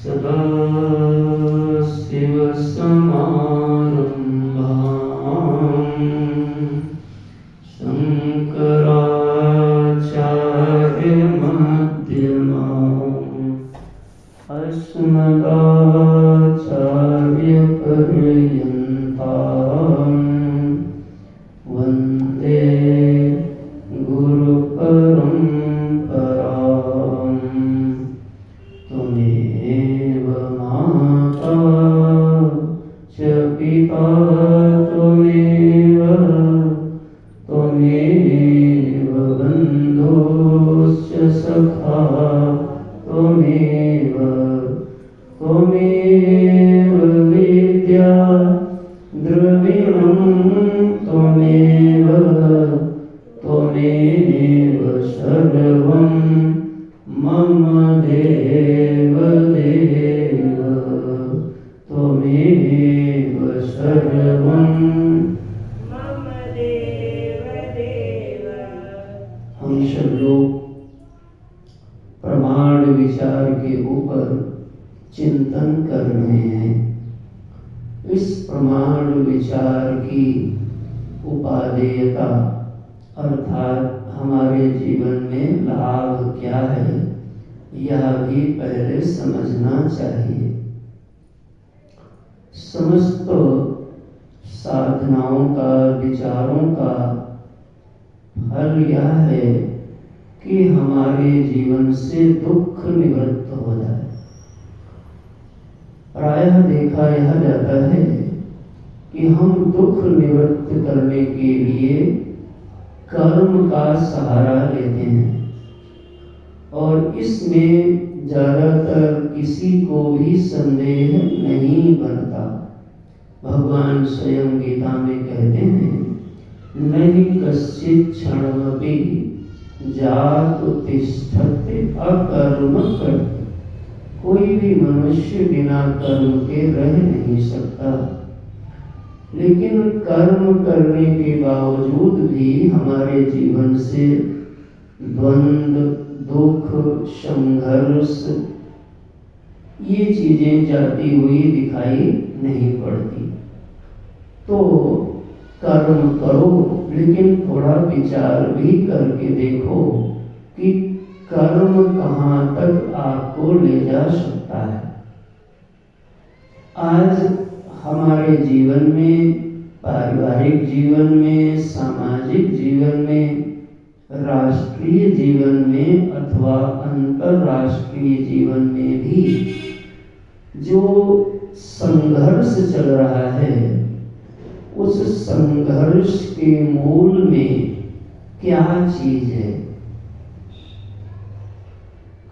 सदाशिवसमारम्भाम् शङ्कराचार्यमध्यमाम् अस्मदाचार्यपर्यन्ताम् वन्दे गुरुपरम्पराम्। त्वमेव माता च पिता त्वमेव बन्धुश्च सखा त्वमेव विद्या द्रविणं त्वमेव सर्वं मम देव त्वमेव सर्वं मम देव। हम सब लोग प्रमाण विचार के ऊपर चिंतन कर रहे हैं। इस प्रमाण विचार की उपादेयता अर्थात हमारे जीवन में लाभ क्या है, यह भी पहले समझना चाहिए। समस्त साधनाओं का, विचारों का फल यह है कि हमारे जीवन से दुख निवृत्त हो जाए। प्रायः देखा यह जाता है कि हम दुख निवृत्त करने के लिए कर्म का सहारा लेते हैं और इसमें ज्यादातर किसी को भी संदेह नहीं बनता। भगवान स्वयं गीता में कहते हैं, नहीं कश्चित् क्षणमपि जातु तिष्ठति अकर्म कर्म। कोई भी मनुष्य बिना कर्म के रह नहीं सकता, लेकिन कर्म करने के बावजूद भी हमारे जीवन से द्वंद्व, दुख, संघर्ष ये चीजें जाती हुई दिखाई नहीं पड़ती। तो कर्म करो, लेकिन थोड़ा विचार भी करके देखो कि कर्म कहाँ तक आपको ले जा सकता है। आज हमारे जीवन में, पारिवारिक जीवन में, सामाजिक जीवन में, राष्ट्रीय जीवन में अथवा अंतरराष्ट्रीय जीवन में भी जो संघर्ष चल रहा है, उस संघर्ष के मूल में क्या चीज है?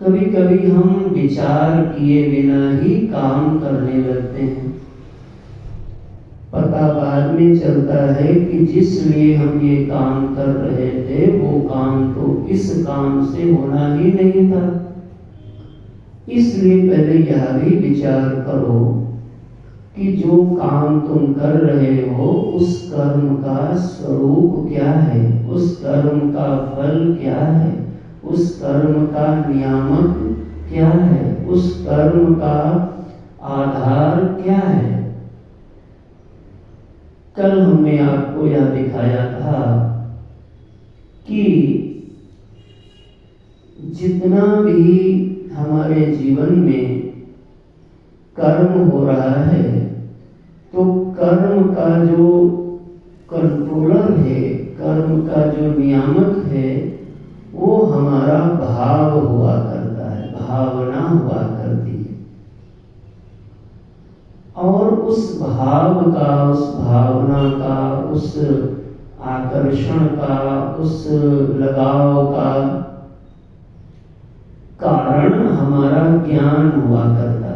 कभी कभी हम विचार किए बिना ही काम करने लगते हैं। पता बाद में चलता है कि जिस लिए हम ये काम कर रहे थे वो काम तो इस काम से होना ही नहीं था। इसलिए पहले यह भी विचार करो कि जो काम तुम कर रहे हो उस कर्म का स्वरूप क्या है, उस कर्म का फल क्या है, उस कर्म का नियामक क्या है, उस कर्म का आधार क्या है। कल हमने आपको यह दिखाया था कि जितना भी हमारे जीवन में कर्म हो रहा है, तो कर्म का जो कंट्रोलर है, कर्म का जो नियामक है, वो हमारा भाव हुआ करता है, भावना हुआ करती है। और उस भाव का, उस भावना का, उस आकर्षण का, उस लगाव का कारण हमारा ज्ञान हुआ करता है।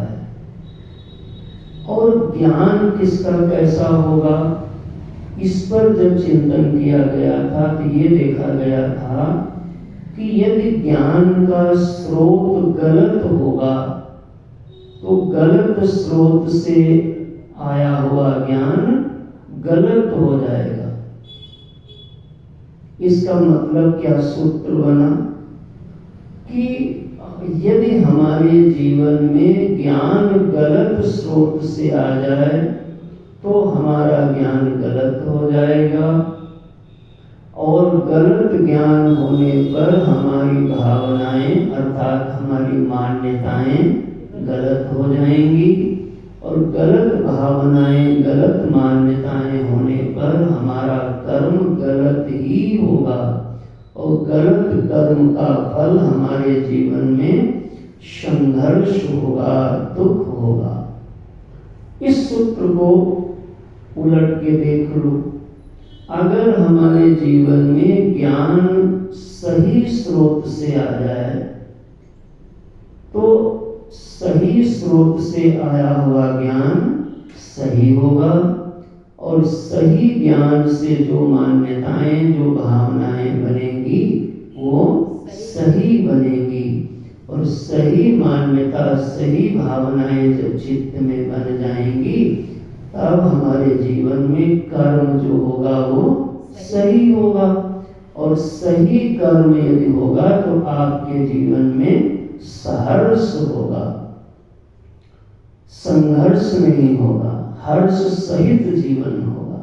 और ज्ञान किसका कैसा होगा, इस पर जब चिंतन किया गया था तो ये देखा गया था कि यदि ज्ञान का स्रोत गलत होगा तो गलत स्रोत से आया हुआ ज्ञान गलत हो जाएगा। इसका मतलब क्या सूत्र बना कि यदि हमारे जीवन में ज्ञान गलत स्रोत से आ जाए तो हमारा ज्ञान गलत हो जाएगा, और गलत ज्ञान होने पर हमारी भावनाएं अर्थात हमारी मान्यताएं गलत हो जाएंगी, और गलत भावनाएं गलत मान्यताएं होने पर हमारा कर्म गलत ही होगा, और गलत कर्म का फल हमारे जीवन में संघर्ष होगा, दुख होगा। इस सूत्र को उलट के देख लो। अगर हमारे जीवन में ज्ञान सही स्रोत से आ जाए तो सही स्रोत से आया हुआ ज्ञान सही होगा, और सही ज्ञान से जो मान्यताएं जो भावनाएं बनेगी वो सही बनेगी, और सही मान्यता सही भावनाएं जब चित्त में बन जाएंगी तब हमारे जीवन में कर्म जो होगा वो सही होगा, और सही कर्म यदि होगा तो आपके जीवन में सहर्ष होगा, संघर्ष नहीं होगा, हर्ष सहित जीवन होगा।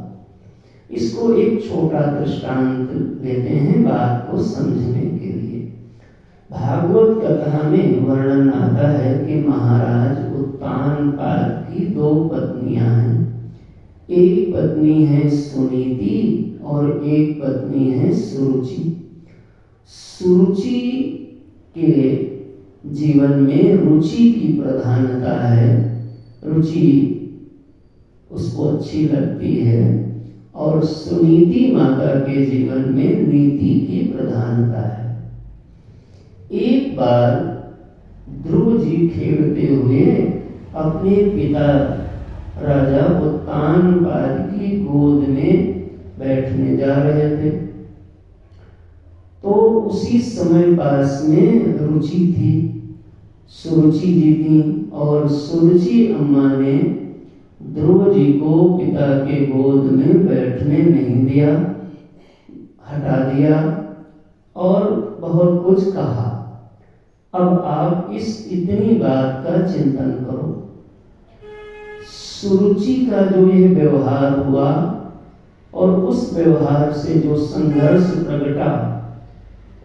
इसको एक छोटा दृष्टांत देते हैं बात को समझने के लिए। भागवत कथा में वर्णन आता है कि महाराज उत्तानपाद की 2 पत्नियां हैं। एक पत्नी है सुनीति और एक पत्नी है सुरुचि। सुरुचि के जीवन में रुचि की प्रधानता है, रुचि उसको अच्छी लगती है, और सुनीति माता के जीवन में नीति की प्रधानता है। एक बार ध्रुव जी खेलते हुए अपने पिता राजा उत्तानपाद की गोद में बैठने जा रहे थे, तो उसी समय पास में रुचि थी, सुरुचि जी थी, और सुरुचि अम्मा ने ध्रुव जी को पिता के गोद में बैठने नहीं दिया, हटा दिया और बहुत कुछ कहा। अब आप इस इतनी बात का चिंतन करो। सुरुचि का जो ये व्यवहार हुआ और उस व्यवहार से जो संघर्ष प्रकटा,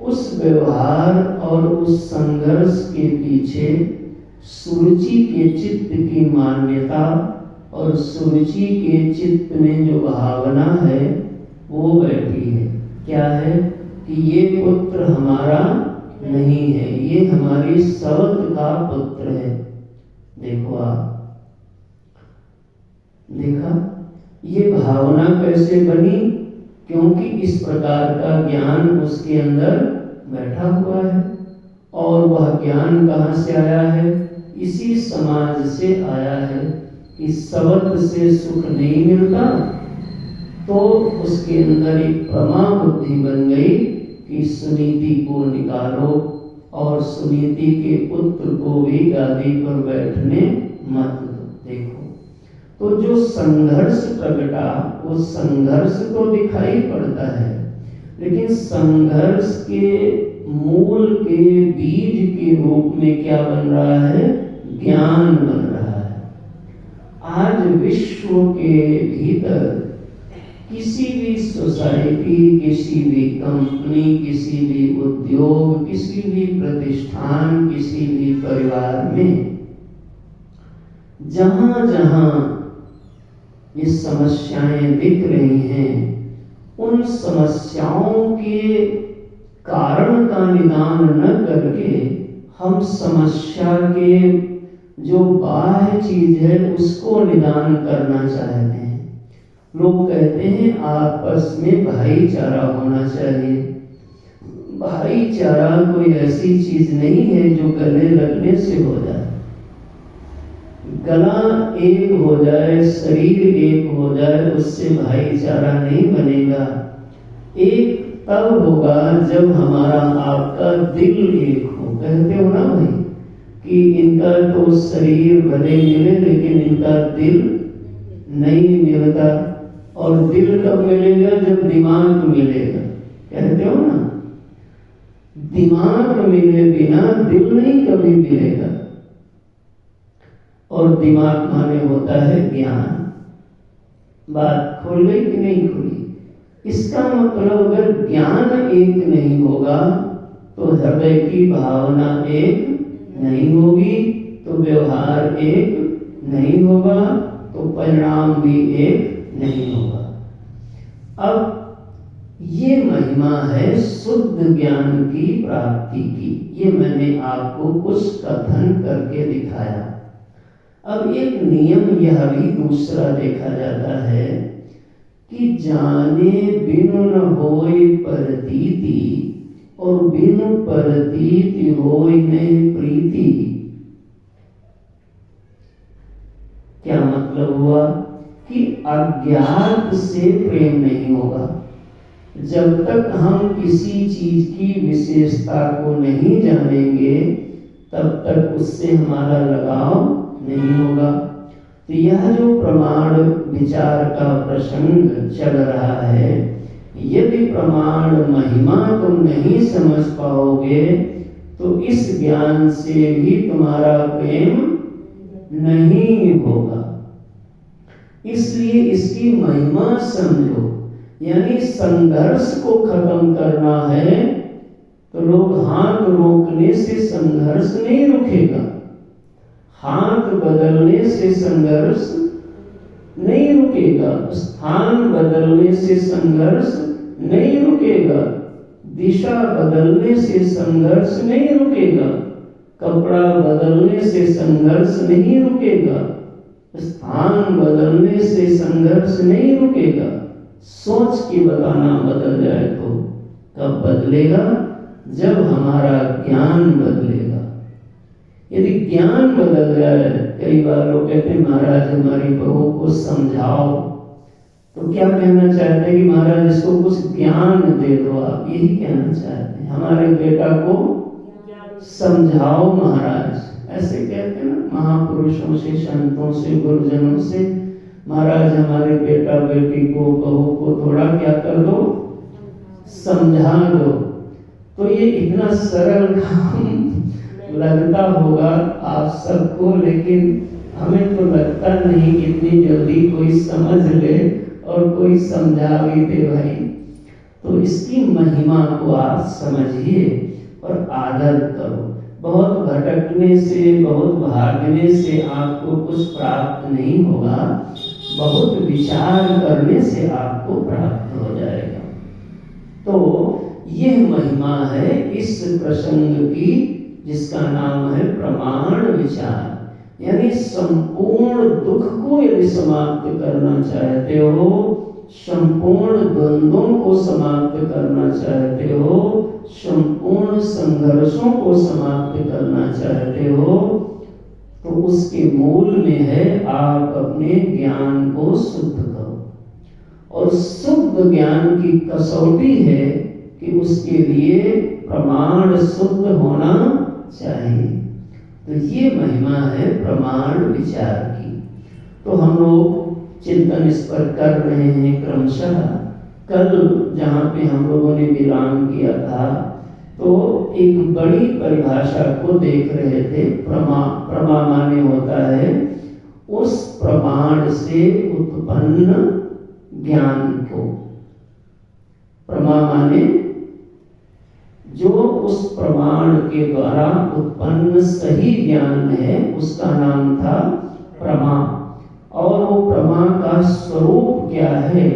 उस व्यवहार और उस संघर्ष के पीछे सुरुचि के चित्त की मान्यता और सुरुचि के चित्त में जो भावना है वो बैठी है। क्या है कि ये पुत्र हमारा नहीं है, ये हमारी सवत का पुत्र है। देखो आप देखा ये भावना कैसे बनी, क्योंकि इस प्रकार का ज्ञान उसके अंदर बैठा हुआ है। और वह ज्ञान कहाँ से आया है? इसी समाज से आया है कि सवत से सुख नहीं मिलता, तो उसके अंदर एक प्रमा बुद्धि बन गई कि सुनीति को निकालो और सुनीति के पुत्र को भी गादी पर बैठने मत दो। देखो तो जो संघर्ष प्रकटा वो संघर्ष तो दिखाई पड़ता है, लेकिन संघर्ष के मूल के बीज के रूप में क्या बन रहा है? ज्ञान बन रहा है। आज विश्व के भीतर किसी भी सोसाइटी, किसी भी कंपनी, किसी भी उद्योग, किसी भी प्रतिष्ठान, किसी भी परिवार में जहां जहां ये समस्याएं दिख रही हैं, उन समस्याओं के कारण का निदान न करके हम समस्या के जो बाह्य चीज है उसको निदान करना चाहते हैं। लोग कहते हैं आपस में भाईचारा होना चाहिए। भाईचारा कोई ऐसी चीज नहीं है जो गले लगने से हो जाए। गला एक हो जाए, शरीर एक हो जाए, उससे भाईचारा नहीं बनेगा। एक तब होगा जब हमारा आपका दिल एक हो। कहते हो ना भाई कि इनका तो शरीर भले मिले लेकिन इनका दिल नहीं मिलता, और दिल कब मिलेगा? जब दिमाग मिलेगा। कहते हो ना, दिमाग मिले बिना दिल नहीं कभी मिलेगा। और दिमाग माने होता है ज्ञान। बात खुल गई कि नहीं खुली? इसका मतलब अगर ज्ञान एक नहीं होगा तो हृदय की भावना एक नहीं होगी, तो व्यवहार एक नहीं होगा, तो परिणाम भी एक नहीं होगा। अब ये महिमा है शुद्ध ज्ञान की प्राप्ति की। ये मैंने आपको कुछ कथन करके दिखाया। अब एक नियम यह भी दूसरा देखा जाता है कि जाने बिनु न होय प्रतीति और बिनु प्रतीति होय नहीं प्रीति। क्या मतलब हुआ कि अज्ञात से प्रेम नहीं होगा। जब तक हम किसी चीज की विशेषता को नहीं जानेंगे तब तक उससे हमारा लगाव नहीं होगा। तो यह जो प्रमाण विचार का प्रसंग चल रहा है, यदि प्रमाण महिमा तुम नहीं समझ पाओगे तो इस ज्ञान से भी तुम्हारा प्रेम नहीं होगा। इसलिए इसकी महिमा समझो। यानी संघर्ष को खत्म करना है तो लोग हाथ रोकने से संघर्ष नहीं रुकेगा, हाथ बदलने से संघर्ष नहीं रुकेगा, स्थान बदलने से संघर्ष नहीं रुकेगा, दिशा बदलने से संघर्ष नहीं रुकेगा, कपड़ा बदलने से संघर्ष नहीं रुकेगा, स्थान बदलने से संघर्ष नहीं रुकेगा। सोच के बताना बदल जाए तो कब बदलेगा? जब हमारा ज्ञान बदलेगा। यदि ज्ञान बदल जाए, कई बार लोग कहते हैं महाराज हमारी बहू को समझाओ, तो क्या कहना चाहते हैं कि महाराज इसको कुछ ज्ञान दे दो। आप यही कहना चाहते हैं हमारे बेटा को समझाओ महाराज, ऐसे कहते हैं ना महापुरुषों से, संतों से, गुरुजनों से, महाराज हमारे बेटा बेटी को, बहू को थोड़ा क्या कर दो, समझा दो। तो ये इतना सरल काम लगता होगा आप सबको, लेकिन हमें तो लगता नहीं इतनी जल्दी कोई समझ ले और कोई समझा भी दे भाई। तो इसकी महिमा को आप समझिए और आदर करो। बहुत भटकने से, बहुत भागने से आपको कुछ प्राप्त नहीं होगा, बहुत विचार करने से आपको प्राप्त हो जाएगा। तो यह महिमा है इस प्रसंग की, जिसका नाम है प्रमाण विचार। यानी संपूर्ण दुख को यदि समाप्त करना चाहते हो, संपूर्ण द्वंद्वों को समाप्त करना चाहते हो, संपूर्ण संघर्षों को समाप्त करना चाहते हो, तो उसके मूल में है आप अपने ज्ञान को शुद्ध करो। और शुद्ध ज्ञान की कसौटी है कि उसके लिए प्रमाण शुद्ध होना चाहिए। तो ये महिमा है प्रमाण विचार की। तो हम लोग चिंतन इस पर कर रहे हैं क्रमशः। कल जहाँ पे हम लोगों ने विराम किया था, तो एक बड़ी परिभाषा को देख रहे थे। प्रमा माने होता है उस प्रमाण से उत्पन्न ज्ञान को। प्रमा माने जो उस प्रमाण के द्वारा उत्पन्न सही ज्ञान है, उसका नाम था प्रमा। और वो प्रमा का स्वरूप क्या है,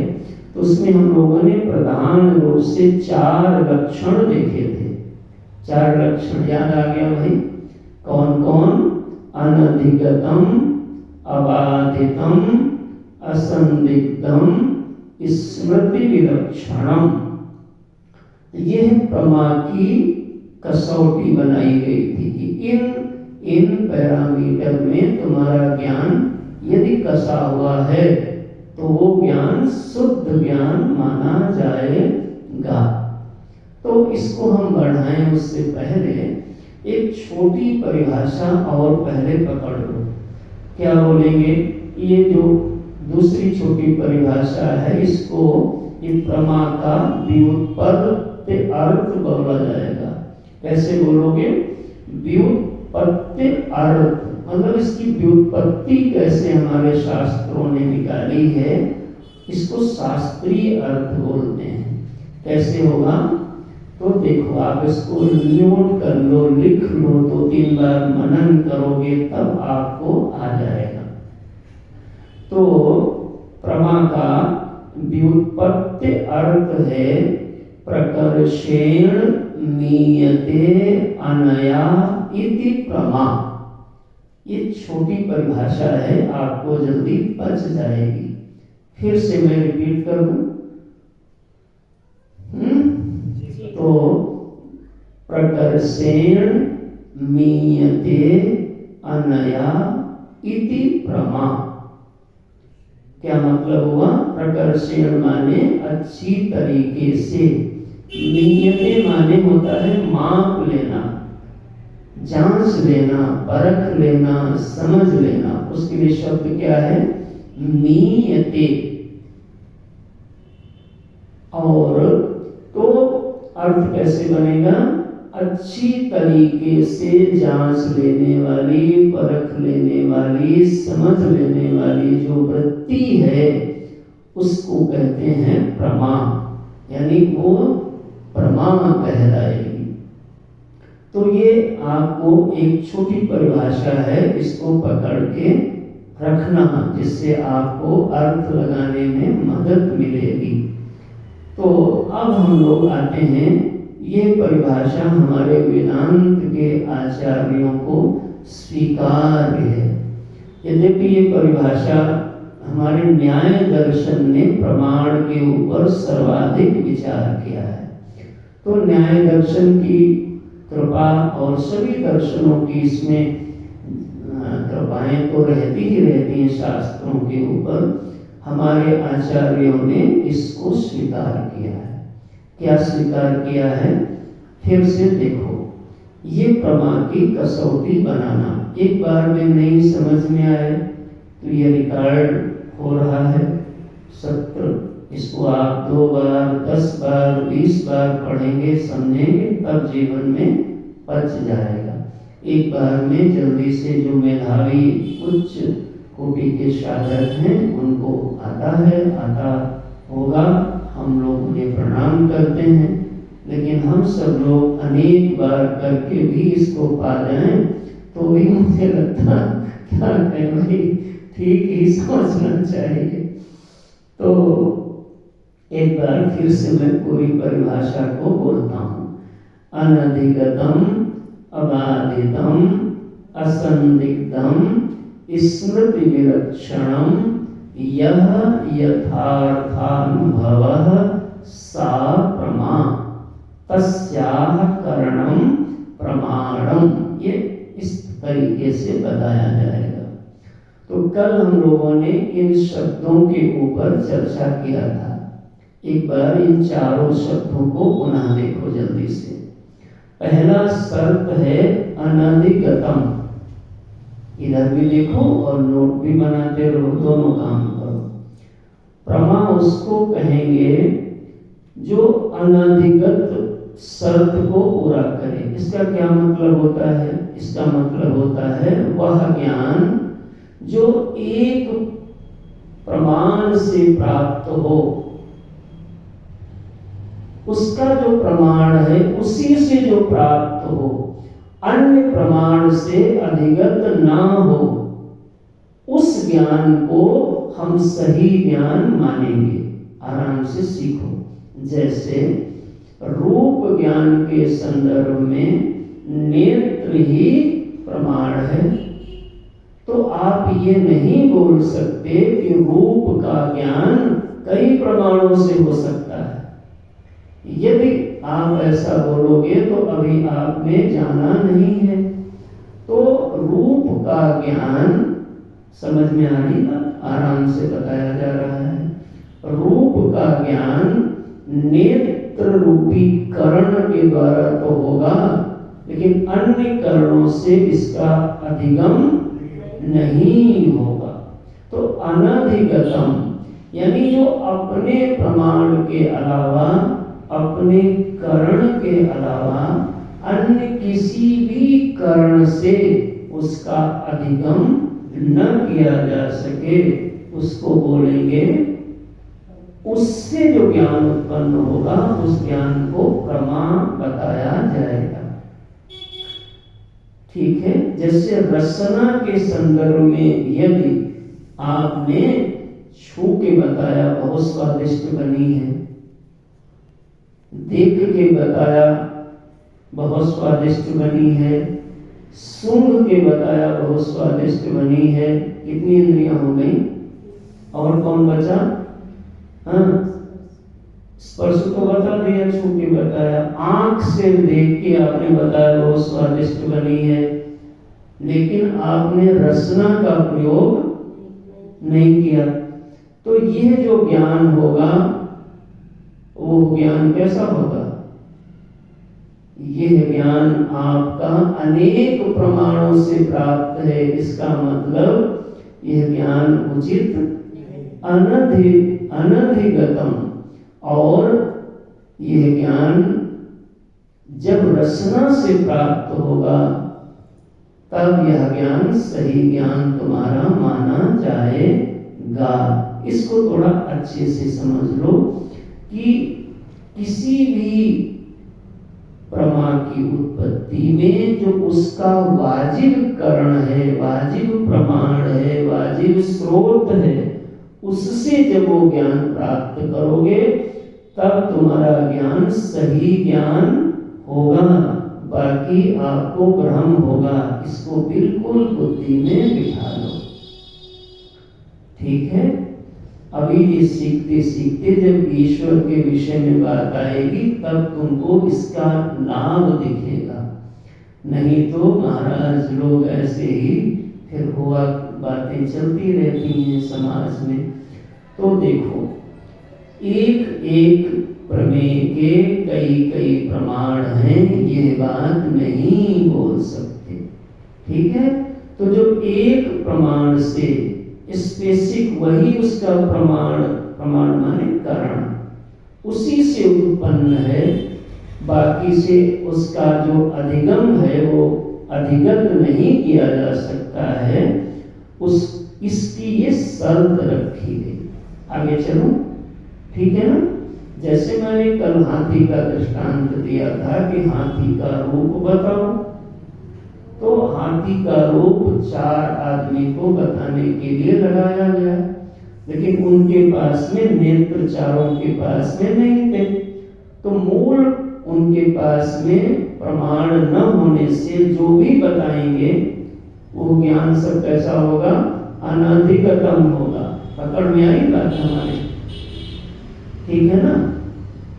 तो उसमें हम लोगों ने प्रधान रूप से 4 लक्षण देखे थे। 4 लक्षण याद आ गया भाई? कौन कौन? अनधिगतम, अबाधितम, असंदिग्धम, स्मृति विलक्षणम। यह प्रमा की कसौटी बनाई गई थी कि इन पैरामीटर में तुम्हारा ज्ञान यदि कसा हुआ है तो वो ज्ञान शुद्ध ज्ञान माना जाएगा। तो इसको हम बढ़ाएं उससे पहले एक छोटी परिभाषा और पहले पकड़ लो। क्या बोलेंगे? ये जो दूसरी छोटी परिभाषा है, इसको ये प्रमा का व्युत्पत्ति अर्थ बोला जाएगा। कैसे बोलोगे? व्युत्पत्ति अर्थ, मतलब इसकी व्युत्पत्ति कैसे हमारे शास्त्रों ने निकाली है, इसको शास्त्रीय अर्थ बोलते हैं। कैसे होगा? तो देखो, आप इसको नोट कर लो, लिख लो, 2-3 बार मनन करोगे तब आपको आ जाएगा। तो प्रमा का व्युत्पत्ति अर्थ है प्रकर्षेण मीयते अनया इति प्रमा। ये छोटी परिभाषा है, आपको जल्दी पच जाएगी। फिर से मैं रिपीट कर दूं। तो प्रकर्षेण मीयते अनया इति प्रमा। क्या मतलब हुआ? प्रकर्षेण माने अच्छी तरीके से, मीयते माने होता है माप लेना, जांच लेना, परख लेना, समझ लेना। उसके लिए शब्द क्या है? मीयते। और तो अर्थ कैसे बनेगा? अच्छी तरीके से जांच लेने वाली, परख लेने वाली, समझ लेने वाली जो वृत्ति है उसको कहते हैं प्रमा, यानी वो प्रमा कहलाएगी। तो ये आपको एक छोटी परिभाषा है, इसको पकड़ के रखना, जिससे आपको अर्थ लगाने में मदद मिलेगी। तो अब हम लोग आते हैं, ये परिभाषा हमारे वेदांत के आचार्यों को स्वीकार है। यद्यपि ये परिभाषा हमारे न्याय दर्शन ने प्रमाण के ऊपर सर्वाधिक विचार किया है। तो न्याय दर्शन की कृपा और सभी दर्शनों की इसमें कृपाएं तो रहती ही रहती हैं शास्त्रों के ऊपर। हमारे आचार्यों ने इसको स्वीकार किया है। क्या स्वीकार किया है? फिर से देखो, ये प्रमा की कसौटी बनाना, एक बार में नहीं समझ में आए तो ये रिकॉर्ड हो रहा है सत्र, इसको आप 2 बार, 10 बार, 20 बार पढ़ेंगे, समझेंगे, तब जीवन में पच जाएगा। एक बार में जल्दी से जो मेधावी उच्च कोटि के साधक हैं उनको आता है, आता होगा, हम लोग उन्हें प्रणाम करते हैं। लेकिन हम सब लोग अनेक बार करके भी इसको पा जाएं तो भी मुझे लगता क्या कहें भाई, ठीक ही सोचना चाहिए। तो एक बार फिर से मैं पूरी परिभाषा को बोलता हूँ। अनधिगतम अबाधितम असंदिग्धम स्मृति विलक्षणम यह यथार्थानुभवः सा प्रमा तस्याह करणम प्रमाणम। ये इस तरीके से बताया जाएगा। तो कल हम लोगों ने इन शब्दों के ऊपर चर्चा किया था। एक बार इन चारों शब्दों को पुनः देखो जल्दी से। पहला शर्त है अनधिगतम, इधर भी देखो और नोट भी बनाते रहो, दोनों काम करो। प्रमा उसको कहेंगे जो अनधिगत शर्त को पूरा करे। इसका क्या मतलब होता है? इसका मतलब होता है वह ज्ञान जो एक प्रमाण से प्राप्त हो, उसका जो प्रमाण है उसी से जो प्राप्त हो, अन्य प्रमाण से अधिगत ना हो, उस ज्ञान को हम सही ज्ञान मानेंगे। आराम से सीखो। जैसे रूप ज्ञान के संदर्भ में नेत्र ही प्रमाण है, तो आप ये नहीं बोल सकते कि रूप का ज्ञान कई प्रमाणों से हो सकता है। यदि आप ऐसा बोलोगे तो अभी आपने जाना नहीं है। तो रूप का ज्ञान समझ में आ रही बात, आराम से बताया जा रहा है। रूप का ज्ञान नेत्र रूपी कर्ण के द्वारा तो होगा, लेकिन अन्य कर्णों से इसका अधिगम नहीं होगा। तो अनधिगतम यानी जो अपने प्रमाण के अलावा, अपने कर्ण के अलावा अन्य किसी भी कारण से उसका अधिगम न किया जा सके, उसको बोलेंगे, उससे जो ज्ञान उत्पन्न होगा उस ज्ञान को प्रमा बताया जाएगा। ठीक है। जैसे रसना के संदर्भ में यदि आपने छू के बताया बहुत स्वादिष्ट बनी है, देख के बताया बहुत स्वादिष्ट बनी है, सूंघ के बताया बहुत स्वादिष्ट बनी है, कितनी इंद्रियां हो गई? और कौन बचा? हाँ, स्पर्श तो बता दिया, छू के बताया, आंख से देख के आपने बताया बहुत स्वादिष्ट बनी है, लेकिन आपने रसना का प्रयोग नहीं किया। तो यह जो ज्ञान होगा वो ज्ञान कैसा होगा? यह ज्ञान आपका अनेक प्रमाणों से प्राप्त है। इसका मतलब यह ज्ञान उचित अनधिगतम, और यह ज्ञान जब रसना से प्राप्त होगा तब यह ज्ञान सही ज्ञान तुम्हारा माना जाएगा। इसको थोड़ा अच्छे से समझ लो कि किसी भी प्रमा की उत्पत्ति में जो उसका वाजिब कारण है, वाजिब प्रमाण है, वाजिब स्रोत है, उससे जब वो ज्ञान प्राप्त करोगे तब तुम्हारा ज्ञान सही ज्ञान होगा, बाकी आपको भ्रम होगा। इसको बिल्कुल बुद्धि में बिठा लो। ठीक है। अभी ये सीखते सीखते जब ईश्वर के विषय में बात आएगी तब तुमको इसका लाभ दिखेगा। नहीं तो महाराज लोग ऐसे ही फिर हुआ बातें चलती रहती हैं समाज में। तो देखो, एक एक प्रमेय के कई कई प्रमाण हैं, ये बात नहीं बोल सकते। ठीक है। तो जो एक प्रमाण से स्पेसिफिक, वही उसका प्रमाण, प्रमाण माने कारण, उसी से उत्पन्न है, बाकी से उसका जो अधिगम है वो अधिगत नहीं किया जा सकता है। इसकी ये शर्त रखी गई। आगे चलो। ठीक है ना। जैसे मैंने कल हाथी का दृष्टांत दिया था कि हाथी का रूप बताओ, तो हाथी का रूप 4 आदमी को बताने के लिए लगाया गया, लेकिन उनके पास में नेत्र चारों के पास में नहीं थे। तो मूल उनके पास में प्रमाण न होने से जो भी बताएंगे वो ज्ञान सब कैसा होगा? अनधिगतम होगा। पकड़ में आई बात हमारे? ठीक है ना।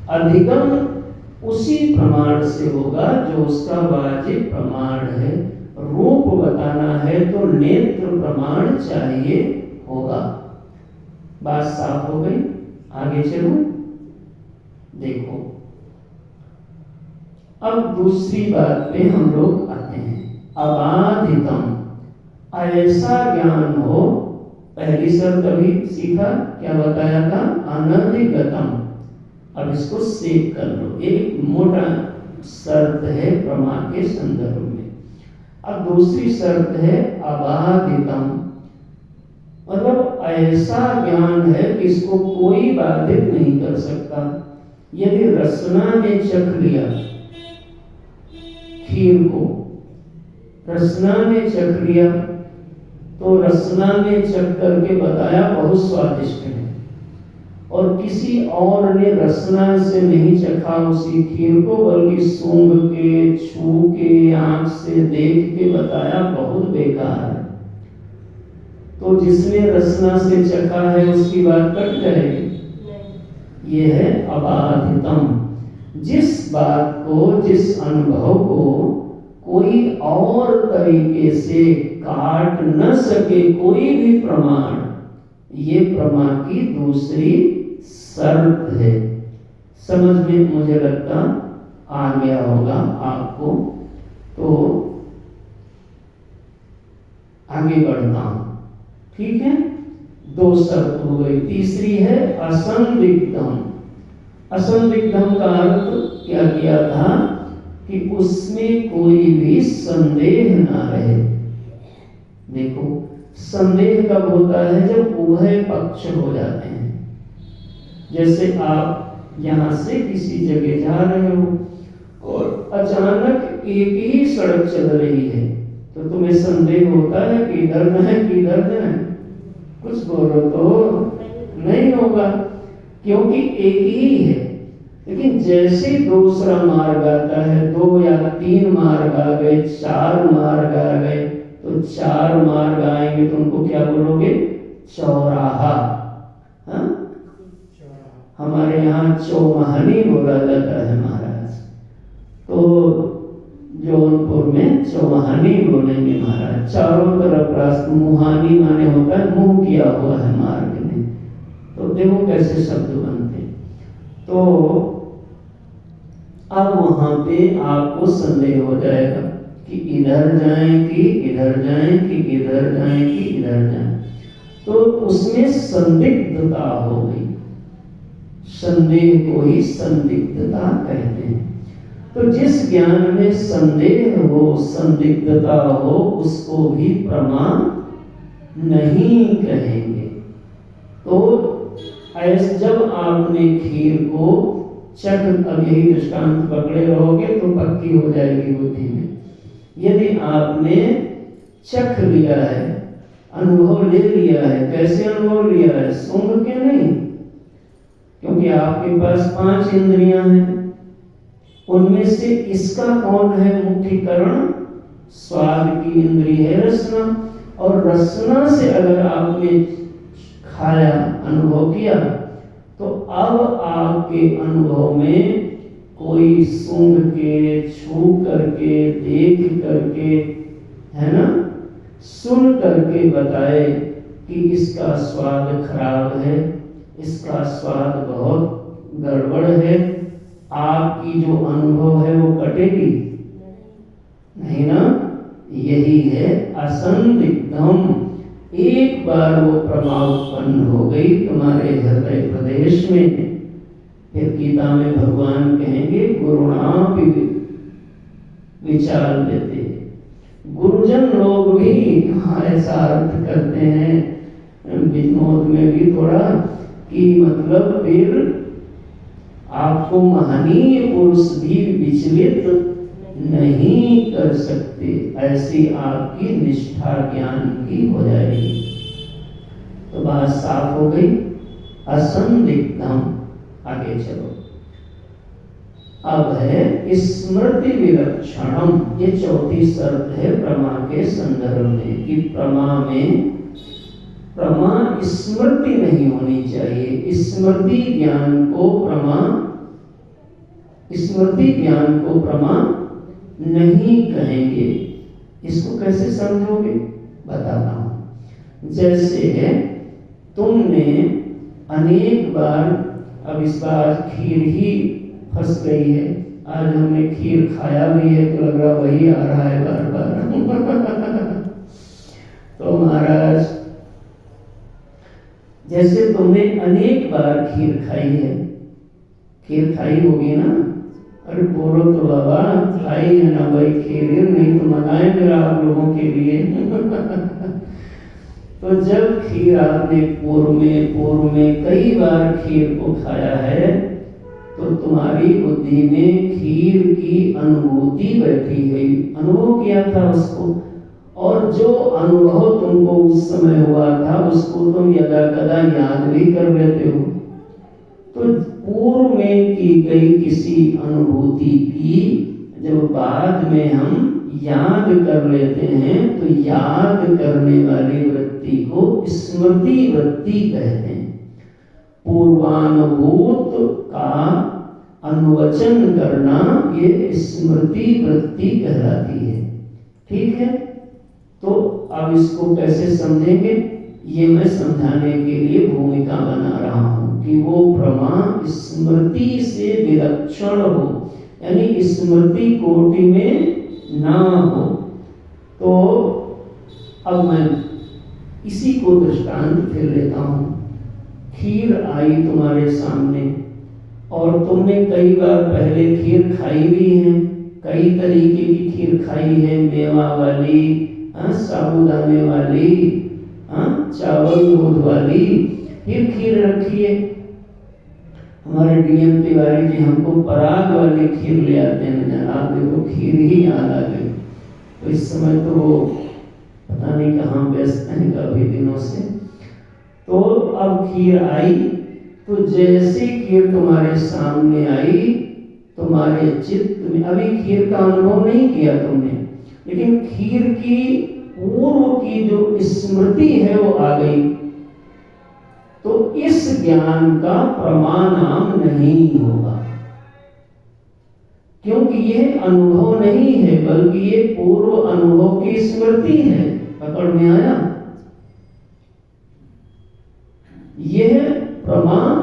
अधिगम उसी प्रमाण से होगा जो उसका वाजिब प्रमाण है। रूप बताना है तो नेत्र प्रमाण चाहिए होगा। बात साफ हो गई? आगे चलो। देखो, अब दूसरी बात पे हम लोग आते हैं। अबाधितम, ऐसा ज्ञान हो। पहली शर्त अभी सीखा, क्या बताया था? अनधिगतम। अब इसको सेव कर लो, एक मोटा शर्त है प्रमा के संदर्भ में। अब दूसरी शर्त है अबाधितम, मतलब ऐसा ज्ञान है कि इसको कोई बाधित नहीं कर सकता। यदि रसना ने चख लिया खीर को, रसना ने चख लिया, तो रसना ने चख करके बताया बहुत स्वादिष्ट है, और किसी और ने रसना से नहीं चखा उसी खीर को, बल्कि सूंघ के, छू के, आंख से देख के बताया बहुत बेकार है, तो जिसने रसना से चखा है उसकी बात कट जाएगी। ये है अबाधितम। जिस बात को, जिस अनुभव को कोई और तरीके से काट न सके कोई भी प्रमाण, ये प्रमा की दूसरी शर्त है। समझ में मुझे लगता आ गया होगा आपको। तो आगे बढ़ता हूं। ठीक है। 2 शर्त हो गई। तीसरी है असंदिग्धम। असंदिग्धम का अर्थ क्या किया था कि उसमें कोई भी संदेह ना रहे। देखो, संदेह कब होता है? जब उभय पक्ष हो जाते हैं। जैसे आप यहाँ से किसी जगह जा रहे हो और अचानक एक ही सड़क चल रही है, तो तुम्हें संदेह होता है कि इधर जाए कि इधर जाए? कुछ बोलो तो नहीं होगा, क्योंकि एक ही है। लेकिन जैसे दूसरा मार्ग आता है, 2 या 3 मार्ग आ गए, 4 मार्ग आ गए, तो 4 मार्ग आएंगे तो उनको क्या बोलोगे? चौराहा। हाँ, हमारे यहाँ चौमहनी बोला जाता है महाराज, तो जौनपुर में चौमहनी बोलेंगे महाराज। चारों तरफ रास्ता, मुहानी माने होता है मुंह किया हुआ है मार्ग में। तो देखो कैसे शब्द बनते। तो अब वहां पे आपको संदेह हो जाएगा कि इधर जाएं कि इधर जाएं कि इधर जाएं कि इधर जाएं, तो उसमें संदिग्धता हो गई। संदेह को ही संदिग्धता कहते हैं। तो जिस ज्ञान में संदेह हो, संदिग्धता हो, उसको भी प्रमा नहीं कहेंगे। तो ऐसे जब आपने खीर को चख, अब यही दृष्टांत पकड़े रहोगे तो पक्की हो जाएगी बुद्धि में। यदि आपने चख लिया है, अनुभव ले लिया है, कैसे अनुभव लिया है? सूंघ के नहीं, क्योंकि आपके पास 5 इंद्रियां हैं, उनमें से इसका कौन है मुख्यकरण? स्वाद की इंद्री है रसना, और रसना से अगर आपने खाया, अनुभव किया, तो अब आपके अनुभव में कोई सूंघ के, छू करके, देख करके, है ना, सुन करके बताए कि इसका स्वाद खराब है, इसका स्वाद बहुत गड़बड़ है, आपकी जो अनुभव है वो कटेगी नहीं ना। यही है असंदिग्धम। एक बार वो प्रमा उत्पन्न हो गई तुम्हारे हृदय प्रदेश में, फिर गीता में भगवान कहेंगे गुरुणापि विचार देते। गुरुजन लोग भी ऐसा अर्थ करते हैं विनोद में भी थोड़ा, कि मतलब फिर आपको महनीय पुरुष भी विचलित नहीं कर सकते, ऐसी आपकी निष्ठा ज्ञान की हो जाएगी। तो बात साफ हो गई। असंदिग्धम। आगे चलो, अब है स्मृति विलक्षणम। ये चौथी शर्त है प्रमा के संदर्भ में, कि प्रमा में प्रमा स्मृति नहीं होनी चाहिए। स्मृति ज्ञान को प्रमा, स्मृति ज्ञान को प्रमा नहीं कहेंगे। इसको कैसे समझोगे? बताता हूं। जैसे तुमने अनेक बार, अब इस बार खीर ही फंस गई है, आज हमने खीर खाया भी है तो लग रहा वही आ रहा है बार बार। तो महाराज, जैसे तुमने अनेक बार खीर खाई है, खीर खाई होगी ना? अरे बोलो तो बाबा, खाई है ना भाई खीर, नहीं तो मंगाए मेरा आप लोगों के लिए। तो जब खीर आपने पूर्व में कई बार खीर को खाया है, तो तुम्हारी बुद्धि में खीर की अनुभूति बैठी गई, अनुभव किया था उसको, और जो अनुभव तुमको उस समय हुआ था उसको तुम यदा कदा याद भी कर लेते हो। तो पूर्व में की गई किसी अनुभूति की जब बाद में हम याद कर लेते हैं, तो याद करने वाली वृत्ति को स्मृति वृत्ति कहते हैं। पूर्वानुभूत का अनुवचन करना ये स्मृति वृत्ति कहलाती है। ठीक है, तो अब इसको कैसे समझेंगे, ये मैं समझाने के लिए भूमिका बना रहा हूं कि वो प्रमा स्मृति से विलक्षण हो, यानी स्मृति कोटि में ना हो। तो अब मैं इसी को दृष्टांत फिर लेता हूं। खीर आई तुम्हारे सामने और तुमने कई बार पहले खीर खाई भी है, कई तरीके की खीर खाई है, मेवा वाली, साबूदाने वाली, चावल दूध वाली, फिर खीर रखी है। हमारे डीएम तिवारी जी हमको पराग वाली खीर ले आते हैं ना, आप देखो खीर ही याद आ गई। तो इस समय तो वो पता नहीं कहाँ व्यस्त हैं काफी दिनों से। तो अब खीर आई, तो जैसे खीर तुम्हारे सामने आई, तुम्हारे चित्त में, अभी खीर का अनुभव नहीं किया तुमने, लेकिन खीर की पूर्व की जो स्मृति है वो आ गई, तो इस ज्ञान का प्रमाणाम नहीं होगा, क्योंकि यह अनुभव नहीं है बल्कि ये पूर्व अनुभव की स्मृति है। पकड़ में आया? यह प्रमाण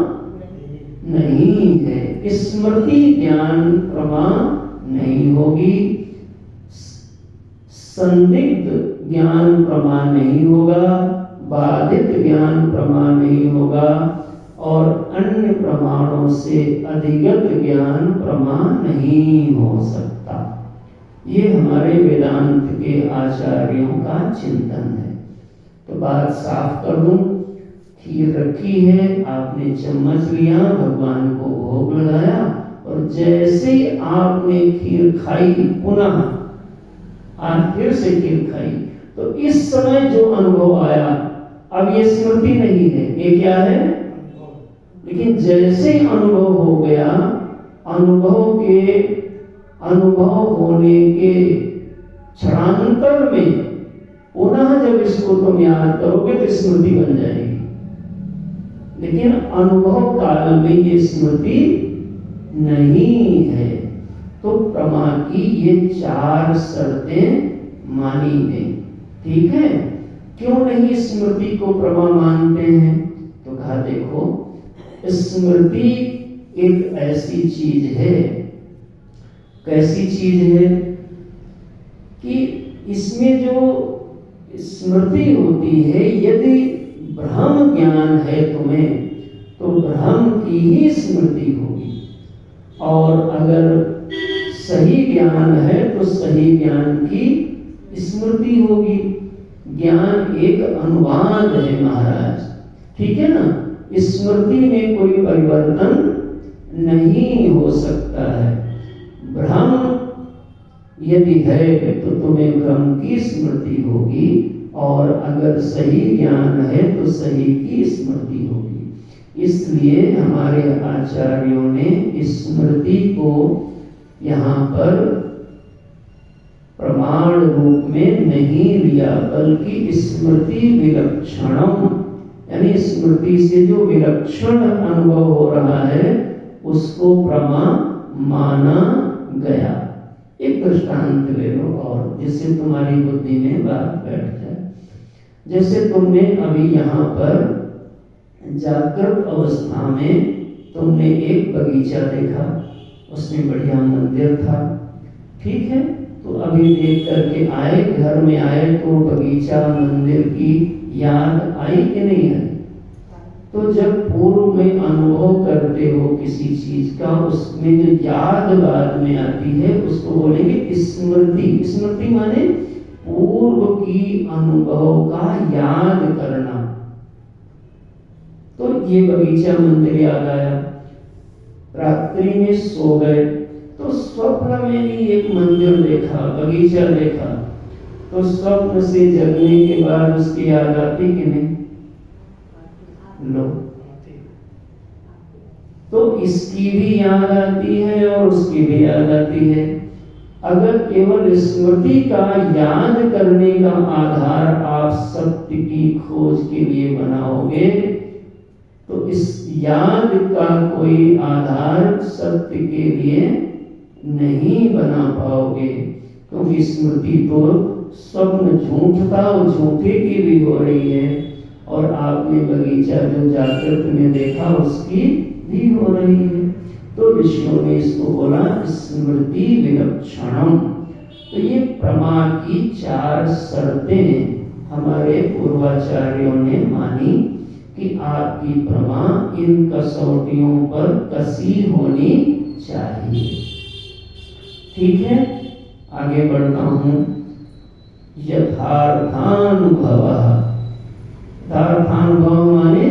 नहीं है, स्मृति ज्ञान प्रमाण नहीं होगी, संदिग्ध ज्ञान प्रमाण नहीं होगा, बाधित ज्ञान प्रमाण नहीं होगा, और अन्य प्रमाणों से अधिगत ज्ञान प्रमाण नहीं हो सकता। ये हमारे वेदांत के आचार्यों का चिंतन है। तो बात साफ कर दूं, खीर रखी है, आपने चम्मच लिया, भगवान को भोग लगाया, और जैसे ही आपने खीर खाई, पुनः आज फिर से खीर खाई, तो इस समय जो अनुभव आया, अब ये स्मृति नहीं है, ये क्या है? लेकिन जैसे अनुभव हो गया, अनुभव होने के क्षणांतर में पुनः जब इसको तुम याद करोगे तो स्मृति बन जाएगी, लेकिन अनुभव काल में ये स्मृति नहीं है। तो प्रमा की ये 4 शर्तें मानी गई। ठीक है? क्यों नहीं स्मृति को प्रमा मानते हैं? तो कहा देखो, स्मृति एक ऐसी चीज है, कैसी चीज है कि इसमें जो स्मृति होती है, यदि ब्रह्म ज्ञान है तुम्हें तो ब्रह्म की ही स्मृति होगी, और अगर सही ज्ञान है तो सही ज्ञान की स्मृति होगी। ज्ञान एक अनुवाद है महाराज, ठीक है ना? स्मृति में कोई परिवर्तन नहीं हो सकता है। ब्रह्म यदि है तो तुम्हें ब्रह्म की स्मृति होगी, और अगर सही ज्ञान है तो सही की स्मृति होगी। इसलिए हमारे आचार्यों ने स्मृति को यहाँ पर प्रमाण रूप में नहीं लिया, बल्कि स्मृति विलक्षणम, यानी स्मृति से जो विलक्षण अनुभव हो रहा है उसको प्रमा माना गया। एक दृष्टांत ले लो और जिससे तुम्हारी बुद्धि में बात बैठ जाए। जैसे तुमने अभी यहाँ पर जागृत अवस्था में तुमने एक बगीचा देखा, उसमें बढ़िया मंदिर था, ठीक है? तो अभी देख करके आए, घर में आए तो बगीचा मंदिर की याद आई कि नहीं आई? तो जब पूर्व में अनुभव करते हो किसी चीज का, उसमें जो याद बाद में आती है उसको बोलेंगे स्मृति। स्मृति माने पूर्व की अनुभव का याद करना। तो ये बगीचा मंदिर याद आया, रात्रि में सो गए तो स्वप्न में भी एक मंदिर देखा, बगीचा देखा, तो स्वप्न से जगने के बाद उसकी याद आती कि नहीं? लो, तो इसकी भी याद आती है और उसकी भी याद आती है। अगर केवल स्मृति का याद करने का आधार आप सत्य की खोज के लिए बनाओगे तो इस याद का कोई आधार सत्य के लिए नहीं बना पाओगे, क्योंकि स्मृति तो स्वप्न झूठ था, वो झूठे की भी हो रही है, और आपने बगीचा जो जागृत में देखा उसकी भी हो रही है। तो ऋषियों ने इसको बोला स्मृति विलक्षणम। तो ये प्रमा की 4 शर्तें हमारे पूर्वाचार्यों ने मानी कि आपकी प्रमा इन कसौटियों पर कसी होनी चाहिए। ठीक है? आगे बढ़ता हूँ। यथार्थानुभव, यथार्थानुभव माने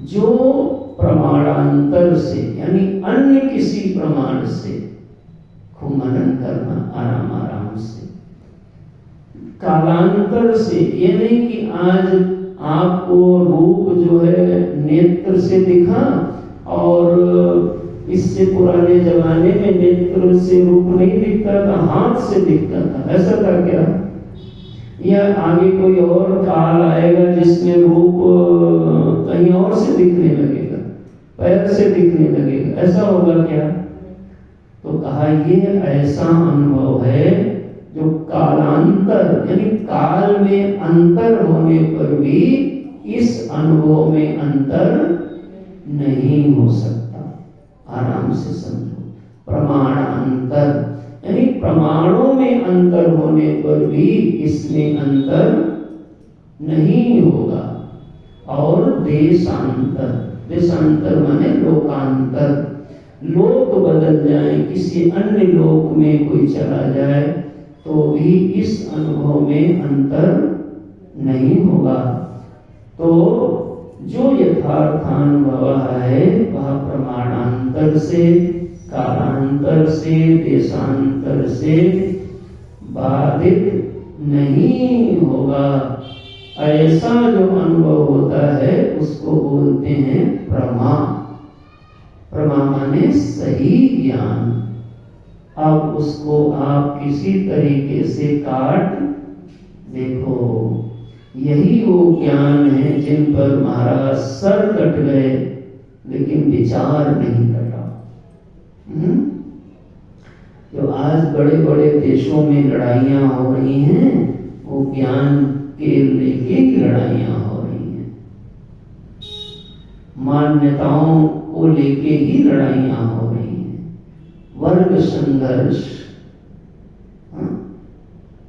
जो प्रमाणांतर से, यानी अन्य किसी प्रमाण से खूब मनन करना, आराम आराम से, कालांतर से। ये नहीं कि आज आपको रूप जो है नेत्र से दिखा और इससे पुराने जमाने में नेत्र से रूप नहीं दिखता था, हाथ से दिखता था, ऐसा था क्या? या आगे कोई और काल आएगा जिसमें रूप कहीं और से दिखने लगेगा, पैर से दिखने लगेगा, ऐसा होगा क्या? तो कहा ये ऐसा अनुभव है जो कालांतर, यानी काल में अंतर होने पर भी इस अनुभव में अंतर नहीं हो सकता। आराम से समझो, प्रमाणांतर यानी प्रमाणों में अंतर होने पर भी इसमें अंतर नहीं होगा। और देशांतर, देशांतर माने लोकांतर, लोक बदल जाए, किसी अन्य लोक में कोई चला जाए तो भी इस अनुभव में अंतर नहीं होगा। तो जो यथार्थानुभव है वह प्रमाणांतर से, कालांतर से, देशांतर से बाधित नहीं होगा। ऐसा जो अनुभव होता है उसको बोलते हैं प्रमा। प्रमा माने सही ज्ञान। अब उसको आप किसी तरीके से काट देखो, यही वो ज्ञान है जिन पर महाराज सर कट गए लेकिन विचार नहीं कटा। जो आज बड़े बड़े देशों में लड़ाइयां हो रही हैं वो ज्ञान के लेके ही लड़ाइयां हो रही हैं, मान्यताओं को लेके ही लड़ाइयां हो रही हैं, वर्ग संघर्ष,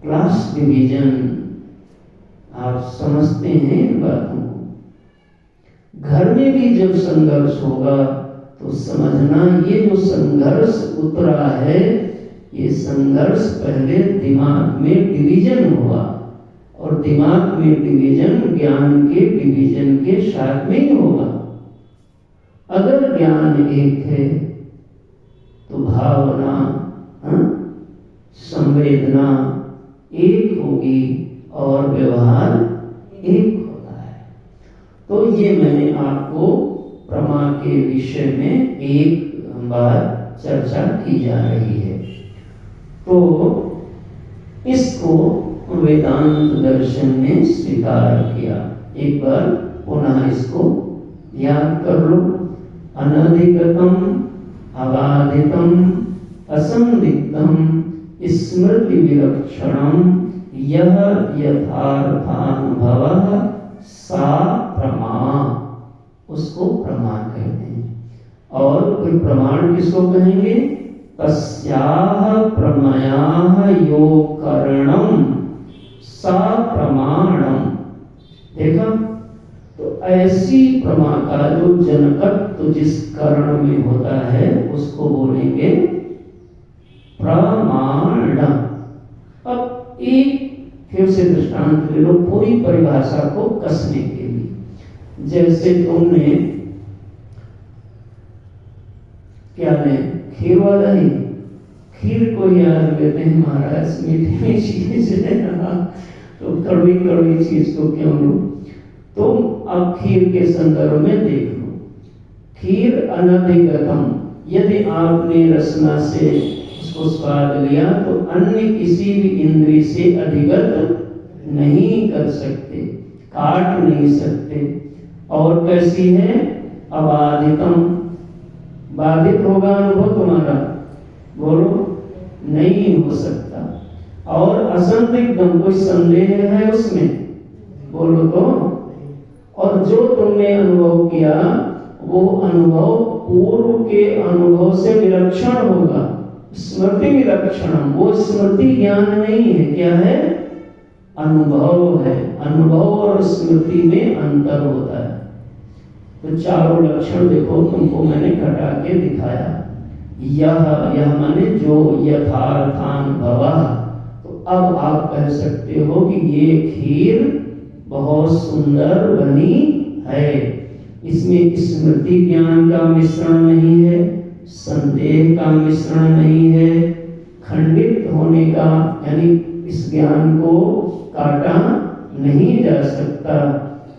क्लास डिवीजन, आप समझते हैं इन बातों को। घर में भी जब संघर्ष होगा तो समझना ये जो संघर्ष उतरा है, ये संघर्ष पहले दिमाग में डिवीजन हुआ, और दिमाग में डिवीजन ज्ञान के डिवीजन के साथ में ही होगा। अगर ज्ञान एक है तो भावना, संवेदना एक होगी और व्यवहार एक होता है। तो ये मैंने आपको प्रमा के विषय में एक बार चर्चा की जा रही है। तो इसको वेदांत दर्शन ने स्वीकार किया। एक बार पुनः इसको याद कर लो। अनधिगतम, अबाधितम, असंदिग्धम, स्मृति विलक्षणम, यह यथार्थानुभवः सा प्रमा, उसको प्रमा कहते हैं। और फिर प्रमाण किसको कहेंगे? तस्याह प्रमयाह योगकरणम सा प्रमाणम। देखा, तो ऐसी प्रमा का जो जनकत्व जिस करण में होता है उसको बोलेंगे प्रमाण। अब एक फिर से दृष्टांत ले लो पूरी परिभाषा को कसने के लिए। जैसे तुमने क्या लें, खीर वाला ही, खीर को याद लेते हैं महाराज, मीठी चीज है ना, तो कड़वी कड़वी चीज को क्यों लो? तुम अब खीर के संदर्भ में देख लो। खीर अनधिगतम, यदि आपने रसना से उसको स्वाद लिया तो अन्य किसी भी इंद्रिय से अधिगत नहीं कर सकते, काट नहीं सकते। और कैसी है? अबाधितम, बाधित होगा अनुभव तुम्हारा, बोलो, नहीं हो सकता। और असंदिग्धम, कोई संदेह है उसमें, बोलो तो। और जो तुमने अनुभव किया वो अनुभव पूर्व के अनुभव से विलक्षण होगा, स्मृति विलक्षणम, वो स्मृति ज्ञान नहीं है, क्या है? अनुभव है। अनुभव और स्मृति में अंतर होता है। तो चारों लक्षण देखो, तुमको मैंने घटा के दिखाया। यह माने जो यथार्थानुभव, तो अब आप कह सकते हो कि ये खीर बहुत सुंदर बनी है। इसमें स्मृति ज्ञान का मिश्रण नहीं है, संदेह का मिश्रण नहीं है, खंडित होने का यानी इस ज्ञान को काटा नहीं जा सकता